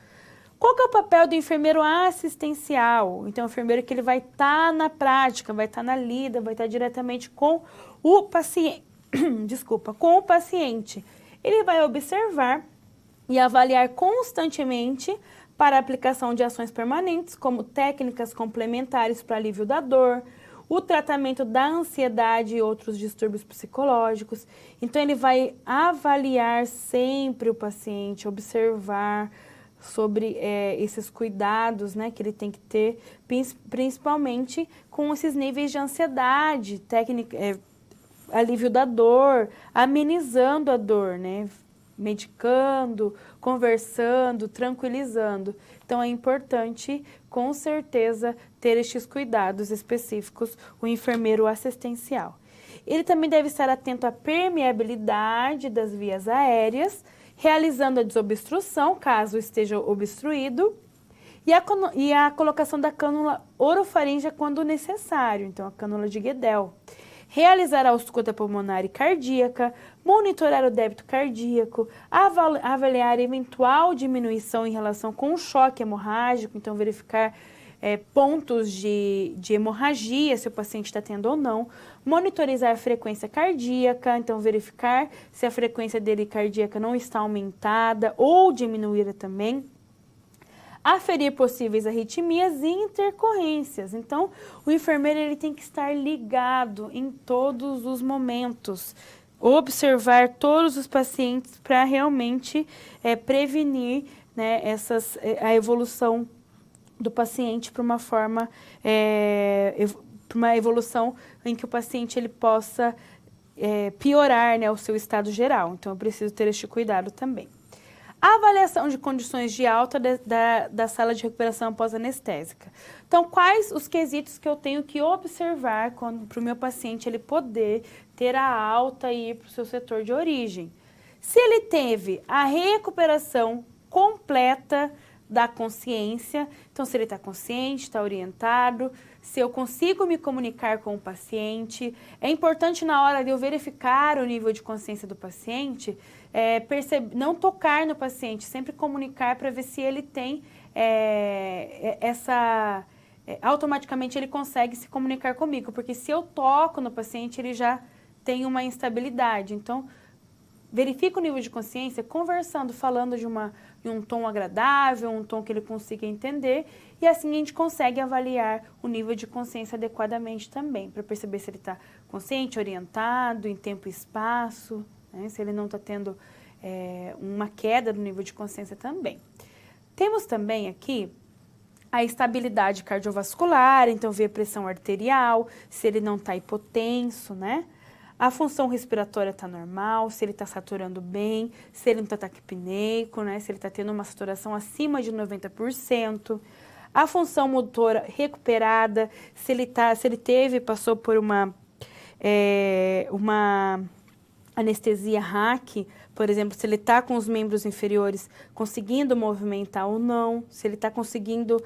Qual que é o papel do enfermeiro assistencial? Então, o enfermeiro que ele vai estar na prática, vai estar na lida, vai estar diretamente com o paciente. Com o paciente. Ele vai observar e avaliar constantemente para a aplicação de ações permanentes, como técnicas complementares para alívio da dor, o tratamento da ansiedade e outros distúrbios psicológicos. Então, ele vai avaliar sempre o paciente, observar sobre esses cuidados, né, que ele tem que ter, principalmente com esses níveis de ansiedade, alívio da dor, amenizando a dor, né? Medicando, conversando, tranquilizando. Então, é importante, com certeza, ter estes cuidados específicos, o enfermeiro assistencial. Ele também deve estar atento à permeabilidade das vias aéreas, realizando a desobstrução, caso esteja obstruído, e a colocação da cânula orofaríngea quando necessário, então a cânula de Guedel. Realizar a ausculta pulmonar e cardíaca, monitorar o débito cardíaco, avaliar eventual diminuição em relação com o choque hemorrágico, então verificar pontos de hemorragia, se o paciente está tendo ou não, monitorizar a frequência cardíaca, então verificar se a frequência dele cardíaca não está aumentada ou diminuída também, aferir possíveis arritmias e intercorrências. Então, o enfermeiro ele tem que estar ligado em todos os momentos, observar todos os pacientes para realmente prevenir, né, a evolução do paciente para uma forma, para uma evolução em que o paciente ele possa piorar, né, o seu estado geral. Então, eu preciso ter este cuidado também. A avaliação de condições de alta da sala de recuperação pós-anestésica. Então, quais os quesitos que eu tenho que observar para o meu paciente ele poder ter a alta e ir para o seu setor de origem? Se ele teve a recuperação completa da consciência, então se ele está consciente, está orientado, se eu consigo me comunicar com o paciente, é importante na hora de eu verificar o nível de consciência do paciente, não tocar no paciente, sempre comunicar para ver se ele tem automaticamente ele consegue se comunicar comigo, porque se eu toco no paciente, ele já tem uma instabilidade. Então, verifica o nível de consciência conversando, falando de um tom agradável, um tom que ele consiga entender, e assim a gente consegue avaliar o nível de consciência adequadamente também, para perceber se ele está consciente, orientado, em tempo e espaço, né? Se ele não está tendo uma queda no nível de consciência também. Temos também aqui a estabilidade cardiovascular, então ver a pressão arterial, se ele não está hipotenso, né? A função respiratória está normal, se ele está saturando bem, se ele não está taquipneico, né? Se ele está tendo uma saturação acima de 90%. A função motora recuperada, se ele passou por uma anestesia RAC, por exemplo, se ele está com os membros inferiores conseguindo movimentar ou não, se ele está conseguindo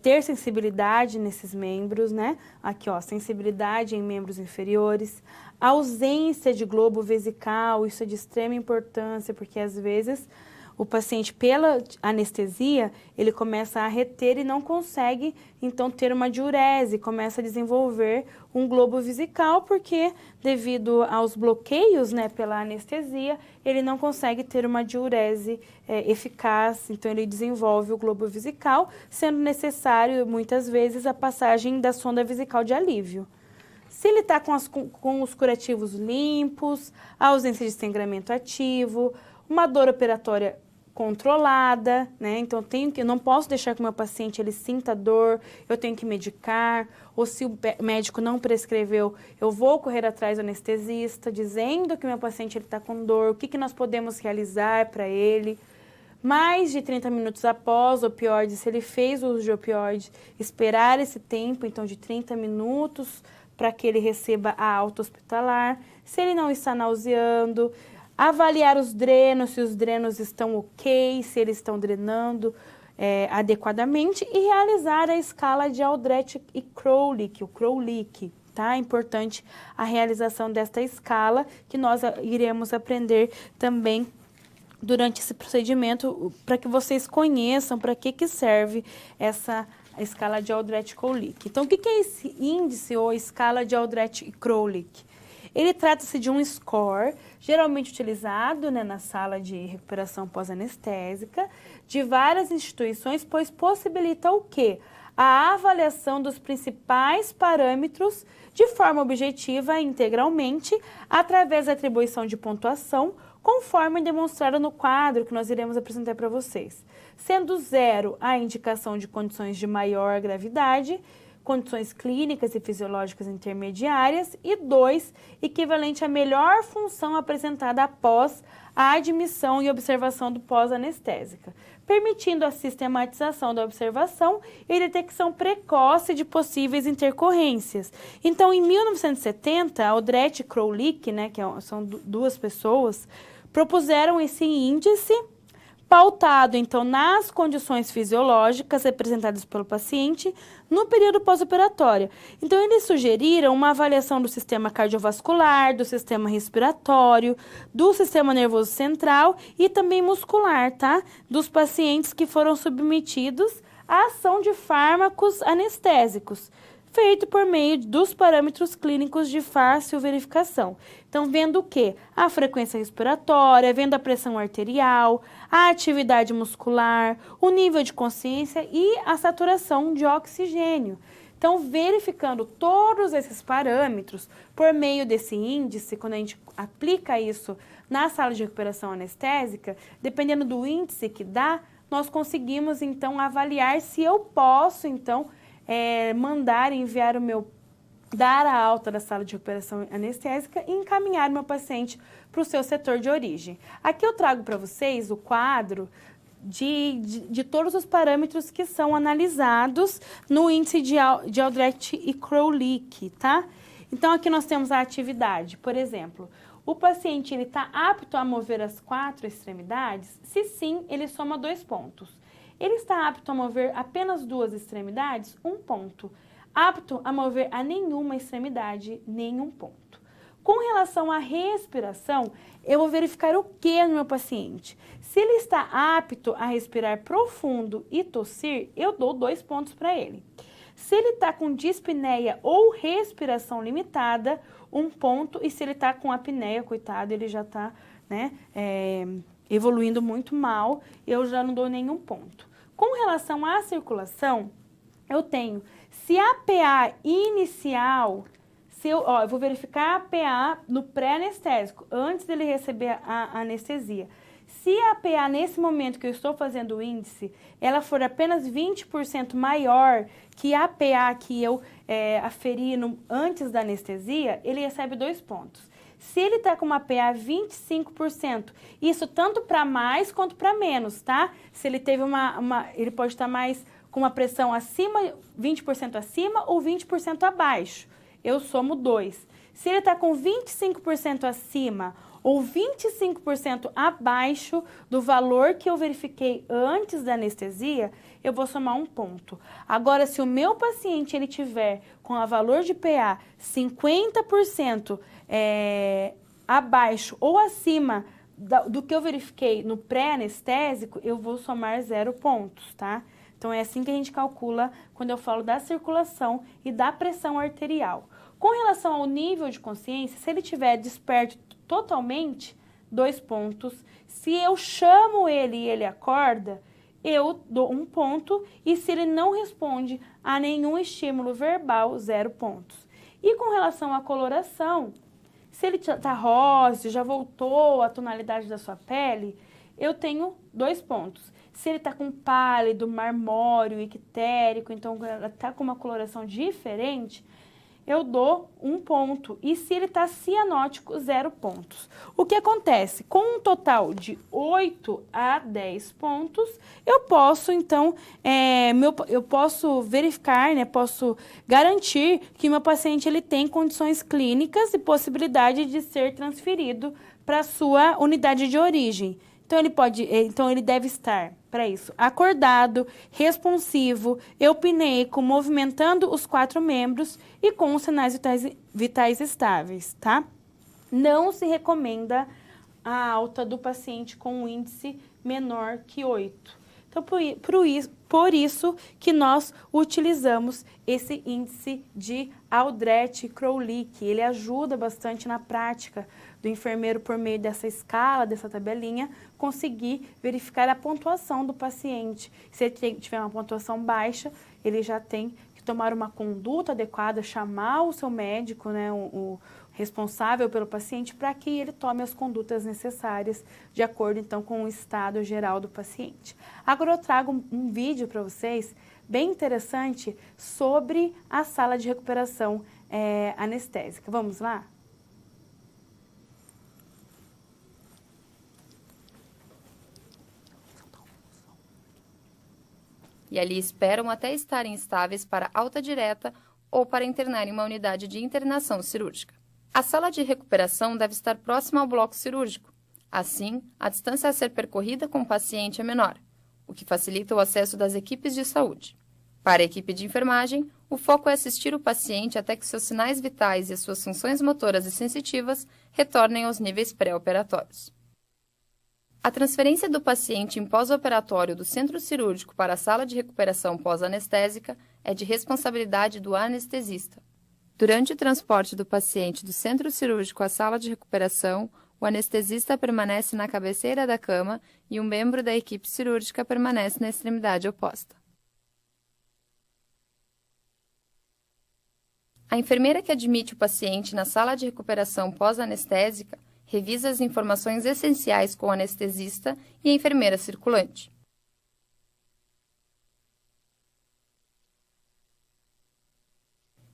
ter sensibilidade nesses membros, né? Aqui, ó, sensibilidade em membros inferiores. A ausência de globo vesical, isso é de extrema importância, porque às vezes o paciente, pela anestesia, ele começa a reter e não consegue, então, ter uma diurese, começa a desenvolver um globo vesical, porque devido aos bloqueios, né, pela anestesia, ele não consegue ter uma diurese eficaz, então ele desenvolve o globo vesical, sendo necessário, muitas vezes, a passagem da sonda vesical de alívio. Se ele está com os curativos limpos, a ausência de sangramento ativo, uma dor operatória controlada, né? Então, eu não posso deixar que o meu paciente ele sinta dor, eu tenho que medicar, ou se o médico não prescreveu, eu vou correr atrás do anestesista, dizendo que o meu paciente está com dor, o que nós podemos realizar para ele. Mais de 30 minutos após o opioide, se ele fez o uso de opioide, esperar esse tempo, então, de 30 minutos, para que ele receba a alta hospitalar. Se ele não está nauseando, avaliar os drenos, se os drenos estão ok, se eles estão drenando adequadamente, e realizar a escala de Aldrich e Krolik, o Krolik, tá? É importante a realização desta escala, que nós iremos aprender também durante esse procedimento, para que vocês conheçam para que serve essa escala de Aldrich e Krolik. Então, o que é esse índice ou escala de Aldrich e Krolik? Ele trata-se de um score, geralmente utilizado, né, na sala de recuperação pós-anestésica, de várias instituições, pois possibilita o quê? A avaliação dos principais parâmetros de forma objetiva e integralmente, através da atribuição de pontuação, conforme demonstrado no quadro que nós iremos apresentar para vocês. Sendo 0 a indicação de condições de maior gravidade, condições clínicas e fisiológicas intermediárias, e 2, equivalente à melhor função apresentada após a admissão e observação do pós-anestésica, permitindo a sistematização da observação e detecção precoce de possíveis intercorrências. Então, em 1970, Aldrich e Krolik, né, são duas pessoas, propuseram esse índice pautado, então, nas condições fisiológicas representadas pelo paciente no período pós-operatório. Então, eles sugeriram uma avaliação do sistema cardiovascular, do sistema respiratório, do sistema nervoso central e também muscular, tá? Dos pacientes que foram submetidos à ação de fármacos anestésicos, feito por meio dos parâmetros clínicos de fácil verificação. Então, vendo o quê? A frequência respiratória, vendo a pressão arterial, a atividade muscular, o nível de consciência e a saturação de oxigênio. Então, verificando todos esses parâmetros por meio desse índice, quando a gente aplica isso na sala de recuperação anestésica, dependendo do índice que dá, nós conseguimos, então, avaliar se eu posso, então, dar a alta da sala de recuperação anestésica e encaminhar meu paciente para o seu setor de origem. Aqui eu trago para vocês o quadro de todos os parâmetros que são analisados no índice de Aldrich e Krolik, tá? Então, aqui nós temos a atividade. Por exemplo, o paciente está apto a mover as 4 extremidades? Se sim, ele soma 2 pontos. Ele está apto a mover apenas 2 extremidades? 1 ponto. Apto a mover a nenhuma extremidade? Nenhum ponto. Com relação à respiração, eu vou verificar o que no meu paciente? Se ele está apto a respirar profundo e tossir, eu dou 2 pontos para ele. Se ele está com dispneia ou respiração limitada, 1 ponto. E se ele está com apneia, coitado, ele já está, né, evoluindo muito mal, eu já não dou nenhum ponto. Com relação à circulação, eu tenho, se a PA inicial, eu vou verificar a PA no pré-anestésico, antes dele receber a anestesia. Se a PA, nesse momento que eu estou fazendo o índice, ela for apenas 20% maior que a PA que eu aferi antes da anestesia, ele recebe 2 pontos. Se ele está com uma PA 25%, isso tanto para mais quanto para menos, tá? Se ele teve ele pode estar mais com uma pressão acima, 20% acima ou 20% abaixo. Eu somo 2. Se ele está com 25% acima ou 25% abaixo do valor que eu verifiquei antes da anestesia, eu vou somar 1 ponto. Agora, se o meu paciente ele tiver com a valor de PA 50% abaixo ou acima do que eu verifiquei no pré-anestésico, eu vou somar 0 pontos, tá? Então, é assim que a gente calcula quando eu falo da circulação e da pressão arterial. Com relação ao nível de consciência, se ele estiver desperto totalmente, 2 pontos. Se eu chamo ele e ele acorda, eu dou 1 ponto. E se ele não responde a nenhum estímulo verbal, 0 pontos. E com relação à coloração, se ele está rosa, já voltou a tonalidade da sua pele, eu tenho 2 pontos. Se ele está com pálido, marmóreo, ictérico, então ela está com uma coloração diferente, eu dou 1 ponto. E se ele está cianótico, 0 pontos. O que acontece? Com um total de 8 a 10 pontos, eu posso, então, eu posso verificar, né, posso garantir que meu paciente ele tem condições clínicas e possibilidade de ser transferido para a sua unidade de origem. Então, ele deve estar, para isso, acordado, responsivo, eupneico, movimentando os 4 membros e com os sinais vitais estáveis, tá? Não se recomenda a alta do paciente com um índice menor que 8. Então, por isso que nós utilizamos esse índice de Aldrete-Krolik. Ele ajuda bastante na prática do enfermeiro, por meio dessa escala, dessa tabelinha, conseguir verificar a pontuação do paciente. Se ele tiver uma pontuação baixa, ele já tem que tomar uma conduta adequada, chamar o seu médico, né, o responsável pelo paciente, para que ele tome as condutas necessárias, de acordo, então, com o estado geral do paciente. Agora eu trago um vídeo para vocês, bem interessante, sobre a sala de recuperação anestésica. Vamos lá? E ali esperam até estarem estáveis para alta direta ou para internar em uma unidade de internação cirúrgica. A sala de recuperação deve estar próxima ao bloco cirúrgico. Assim, a distância a ser percorrida com o paciente é menor, o que facilita o acesso das equipes de saúde. Para a equipe de enfermagem, o foco é assistir o paciente até que seus sinais vitais e as suas funções motoras e sensitivas retornem aos níveis pré-operatórios. A transferência do paciente em pós-operatório do centro cirúrgico para a sala de recuperação pós-anestésica é de responsabilidade do anestesista. Durante o transporte do paciente do centro cirúrgico à sala de recuperação, o anestesista permanece na cabeceira da cama e um membro da equipe cirúrgica permanece na extremidade oposta. A enfermeira que admite o paciente na sala de recuperação pós-anestésica revisa as informações essenciais com o anestesista e a enfermeira circulante.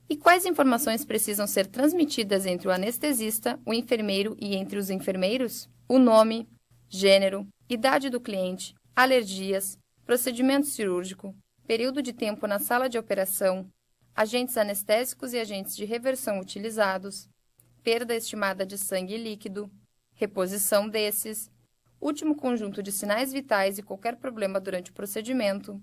E quais informações precisam ser transmitidas entre o anestesista, o enfermeiro e entre os enfermeiros? O nome, gênero, idade do cliente, alergias, procedimento cirúrgico, período de tempo na sala de operação, agentes anestésicos e agentes de reversão utilizados, perda estimada de sangue líquido, reposição desses, último conjunto de sinais vitais e qualquer problema durante o procedimento,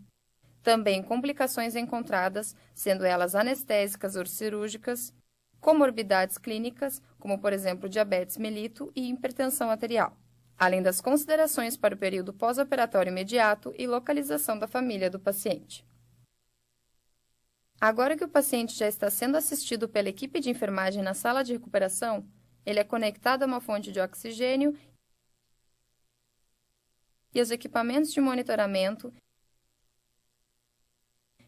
também complicações encontradas, sendo elas anestésicas ou cirúrgicas, comorbidades clínicas, como por exemplo diabetes mellitus e hipertensão arterial, além das considerações para o período pós-operatório imediato e localização da família do paciente. Agora que o paciente já está sendo assistido pela equipe de enfermagem na sala de recuperação, ele é conectado a uma fonte de oxigênio e aos equipamentos de monitoramento,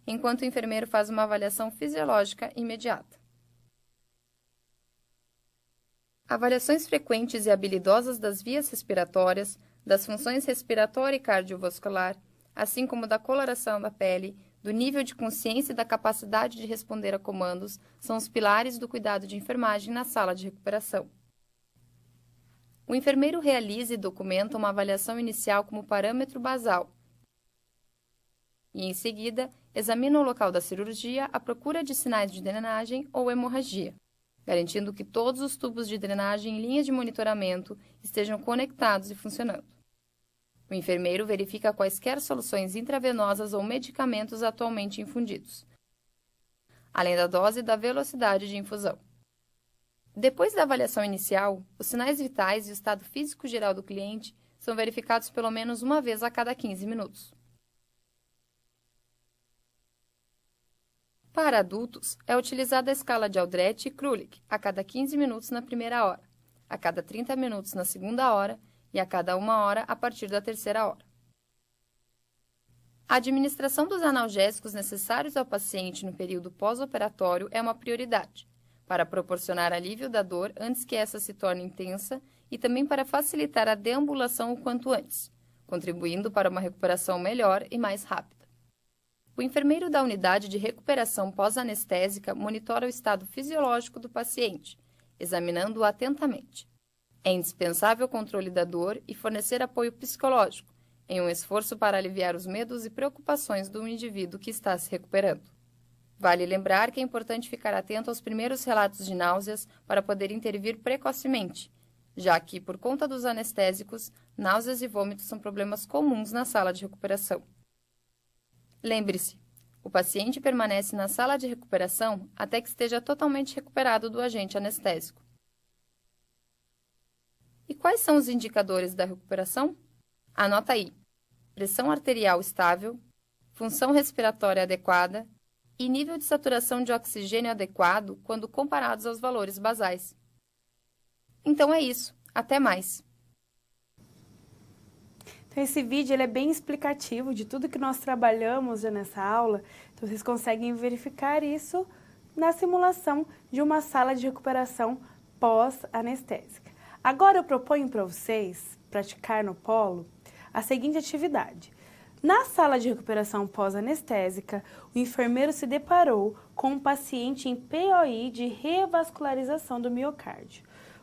enquanto o enfermeiro faz uma avaliação fisiológica imediata. Avaliações frequentes e habilidosas das vias respiratórias, das funções respiratória e cardiovascular, assim como da coloração da pele, do nível de consciência e da capacidade de responder a comandos, são os pilares do cuidado de enfermagem na sala de recuperação. O enfermeiro realiza e documenta uma avaliação inicial como parâmetro basal e, em seguida, examina o local da cirurgia à procura de sinais de drenagem ou hemorragia, garantindo que todos os tubos de drenagem e linhas de monitoramento estejam conectados e funcionando. O enfermeiro verifica quaisquer soluções intravenosas ou medicamentos atualmente infundidos, além da dose e da velocidade de infusão. Depois da avaliação inicial, os sinais vitais e o estado físico geral do cliente são verificados pelo menos uma vez a cada 15 minutos. Para adultos, é utilizada a escala de Aldrete e Krulik a cada 15 minutos na primeira hora, a cada 30 minutos na segunda hora e a cada 1 hora a partir da terceira hora. A administração dos analgésicos necessários ao paciente no período pós-operatório é uma prioridade, para proporcionar alívio da dor antes que essa se torne intensa e também para facilitar a deambulação o quanto antes, contribuindo para uma recuperação melhor e mais rápida. O enfermeiro da unidade de recuperação pós-anestésica monitora o estado fisiológico do paciente, examinando-o atentamente. É indispensável o controle da dor e fornecer apoio psicológico, em um esforço para aliviar os medos e preocupações do indivíduo que está se recuperando. Vale lembrar que é importante ficar atento aos primeiros relatos de náuseas para poder intervir precocemente, já que, por conta dos anestésicos, náuseas e vômitos são problemas comuns na sala de recuperação. Lembre-se, o paciente permanece na sala de recuperação até que esteja totalmente recuperado do agente anestésico. E quais são os indicadores da recuperação? Anota aí: pressão arterial estável, função respiratória adequada e nível de saturação de oxigênio adequado quando comparados aos valores basais. Então é isso. Até mais! Então, esse vídeo ele é bem explicativo de tudo que nós trabalhamos já nessa aula. Então, vocês conseguem verificar isso na simulação de uma sala de recuperação pós-anestésica. Agora, eu proponho para vocês praticar no polo a seguinte atividade. Na sala de recuperação pós-anestésica, o enfermeiro se deparou com um paciente em POI de revascularização do miocárdio.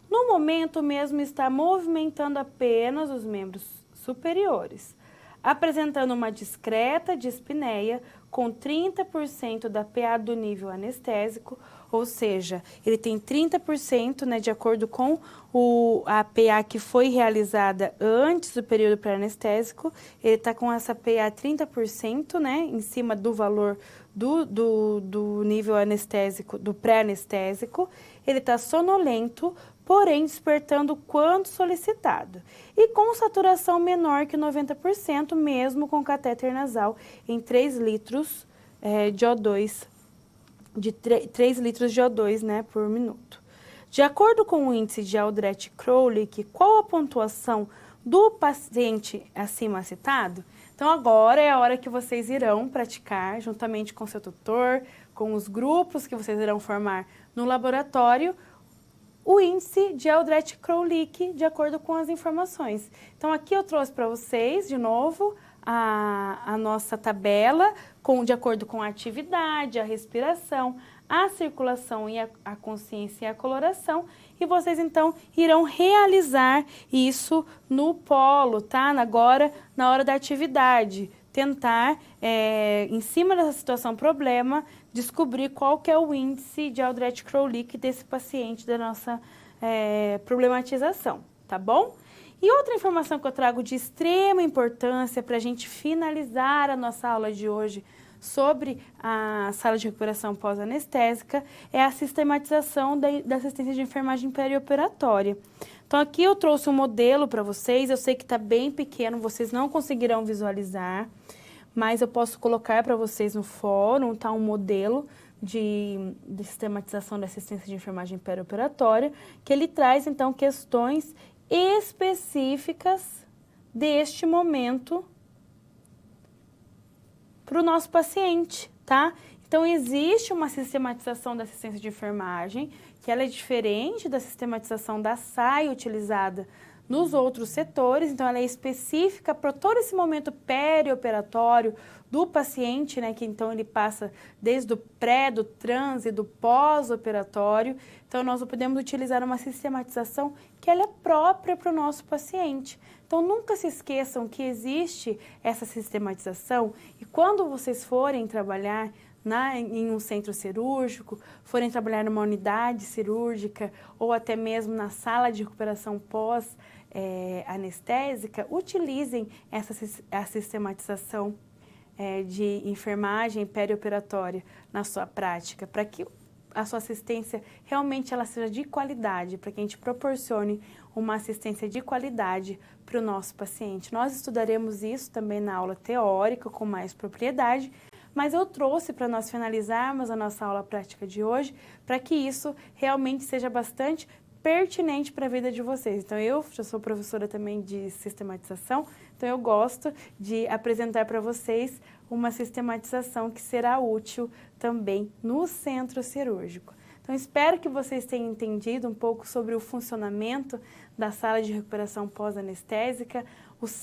No momento, o mesmo está movimentando apenas os membros superiores, apresentando uma discreta dispneia com 30% da PA do nível anestésico, ou seja, ele tem 30%, né, de acordo com a PA que foi realizada antes do período pré-anestésico, ele está com essa PA 30%, né, em cima do valor do nível anestésico, do pré-anestésico, ele está sonolento, porém despertando quando solicitado, e com saturação menor que 90%, mesmo com catéter nasal em 3 litros de O2, de 3 litros de O2, né, por minuto. De acordo com o índice de Aldrete-Kroulik, qual a pontuação do paciente acima citado? Então, agora é a hora que vocês irão praticar, juntamente com seu tutor, com os grupos que vocês irão formar no laboratório, o índice de Aldrete-Kroulik, de acordo com as informações. Então, aqui eu trouxe para vocês, de novo, a nossa tabela, de acordo com a atividade, a respiração, a circulação e a consciência e a coloração. E vocês, então, irão realizar isso no polo, tá? Agora, na hora da atividade. Tentar, em cima dessa situação problema, descobrir qual que é o índice de Aldrete-Kroulik desse paciente da nossa problematização, tá bom? E outra informação que eu trago de extrema importância para a gente finalizar a nossa aula de hoje sobre a sala de recuperação pós-anestésica é a sistematização da assistência de enfermagem perioperatória. Então, aqui eu trouxe um modelo para vocês, eu sei que está bem pequeno, vocês não conseguirão visualizar, mas eu posso colocar para vocês no fórum, tá, um modelo de sistematização da assistência de enfermagem perioperatória, que ele traz, então, questões específicas deste momento para o nosso paciente, tá? Então, existe uma sistematização da assistência de enfermagem, que ela é diferente da sistematização da SAI utilizada nos outros setores, então ela é específica para todo esse momento perioperatório do paciente, né, que então ele passa desde o pré, do trans e do pós-operatório. Então nós podemos utilizar uma sistematização que ela é própria para o nosso paciente. Então nunca se esqueçam que existe essa sistematização e quando vocês forem trabalhar em um centro cirúrgico, forem trabalhar numa unidade cirúrgica ou até mesmo na sala de recuperação pós-anestésica, utilizem a sistematização de enfermagem perioperatória na sua prática, para que a sua assistência realmente ela seja de qualidade, para que a gente proporcione uma assistência de qualidade para o nosso paciente. Nós estudaremos isso também na aula teórica com mais propriedade, mas eu trouxe para nós finalizarmos a nossa aula prática de hoje, para que isso realmente seja bastante pertinente para a vida de vocês. Então, eu já sou professora também de sistematização, então eu gosto de apresentar para vocês uma sistematização que será útil também no centro cirúrgico. Então, espero que vocês tenham entendido um pouco sobre o funcionamento da sala de recuperação pós-anestésica,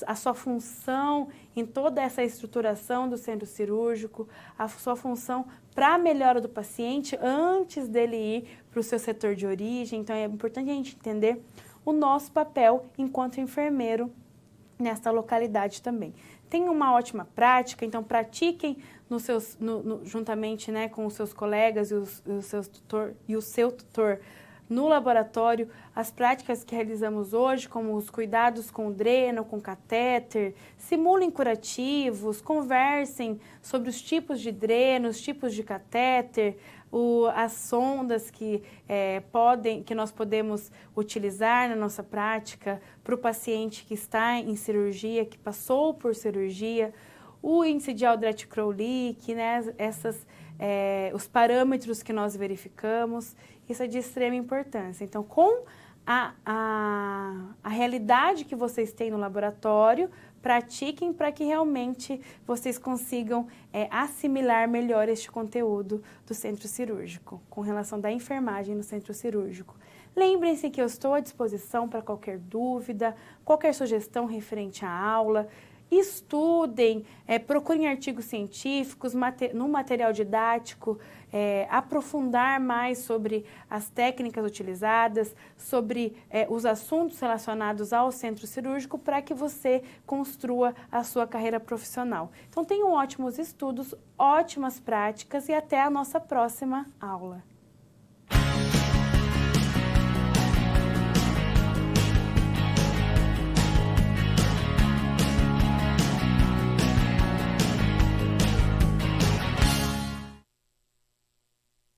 a sua função em toda essa estruturação do centro cirúrgico, a sua função para a melhora do paciente antes dele ir para o seu setor de origem. Então, é importante a gente entender o nosso papel enquanto enfermeiro nesta localidade também. Tenham uma ótima prática, então pratiquem juntamente, né, com os seus colegas e o seu tutor no laboratório as práticas que realizamos hoje, como os cuidados com o dreno, com o catéter, simulem curativos, conversem sobre os tipos de dreno, os tipos de catéter, as sondas que nós podemos utilizar na nossa prática para o paciente que está em cirurgia, que passou por cirurgia, o índice de Aldrete-Crowley, né, os parâmetros que nós verificamos, isso é de extrema importância. Então, com a realidade que vocês têm no laboratório, pratiquem para que realmente vocês consigam assimilar melhor este conteúdo do centro cirúrgico, com relação da enfermagem no centro cirúrgico. Lembrem-se que eu estou à disposição para qualquer dúvida, qualquer sugestão referente à aula. Estudem, procurem artigos científicos, no material didático, aprofundar mais sobre as técnicas utilizadas, sobre os assuntos relacionados ao centro cirúrgico para que você construa a sua carreira profissional. Então tenham ótimos estudos, ótimas práticas e até a nossa próxima aula.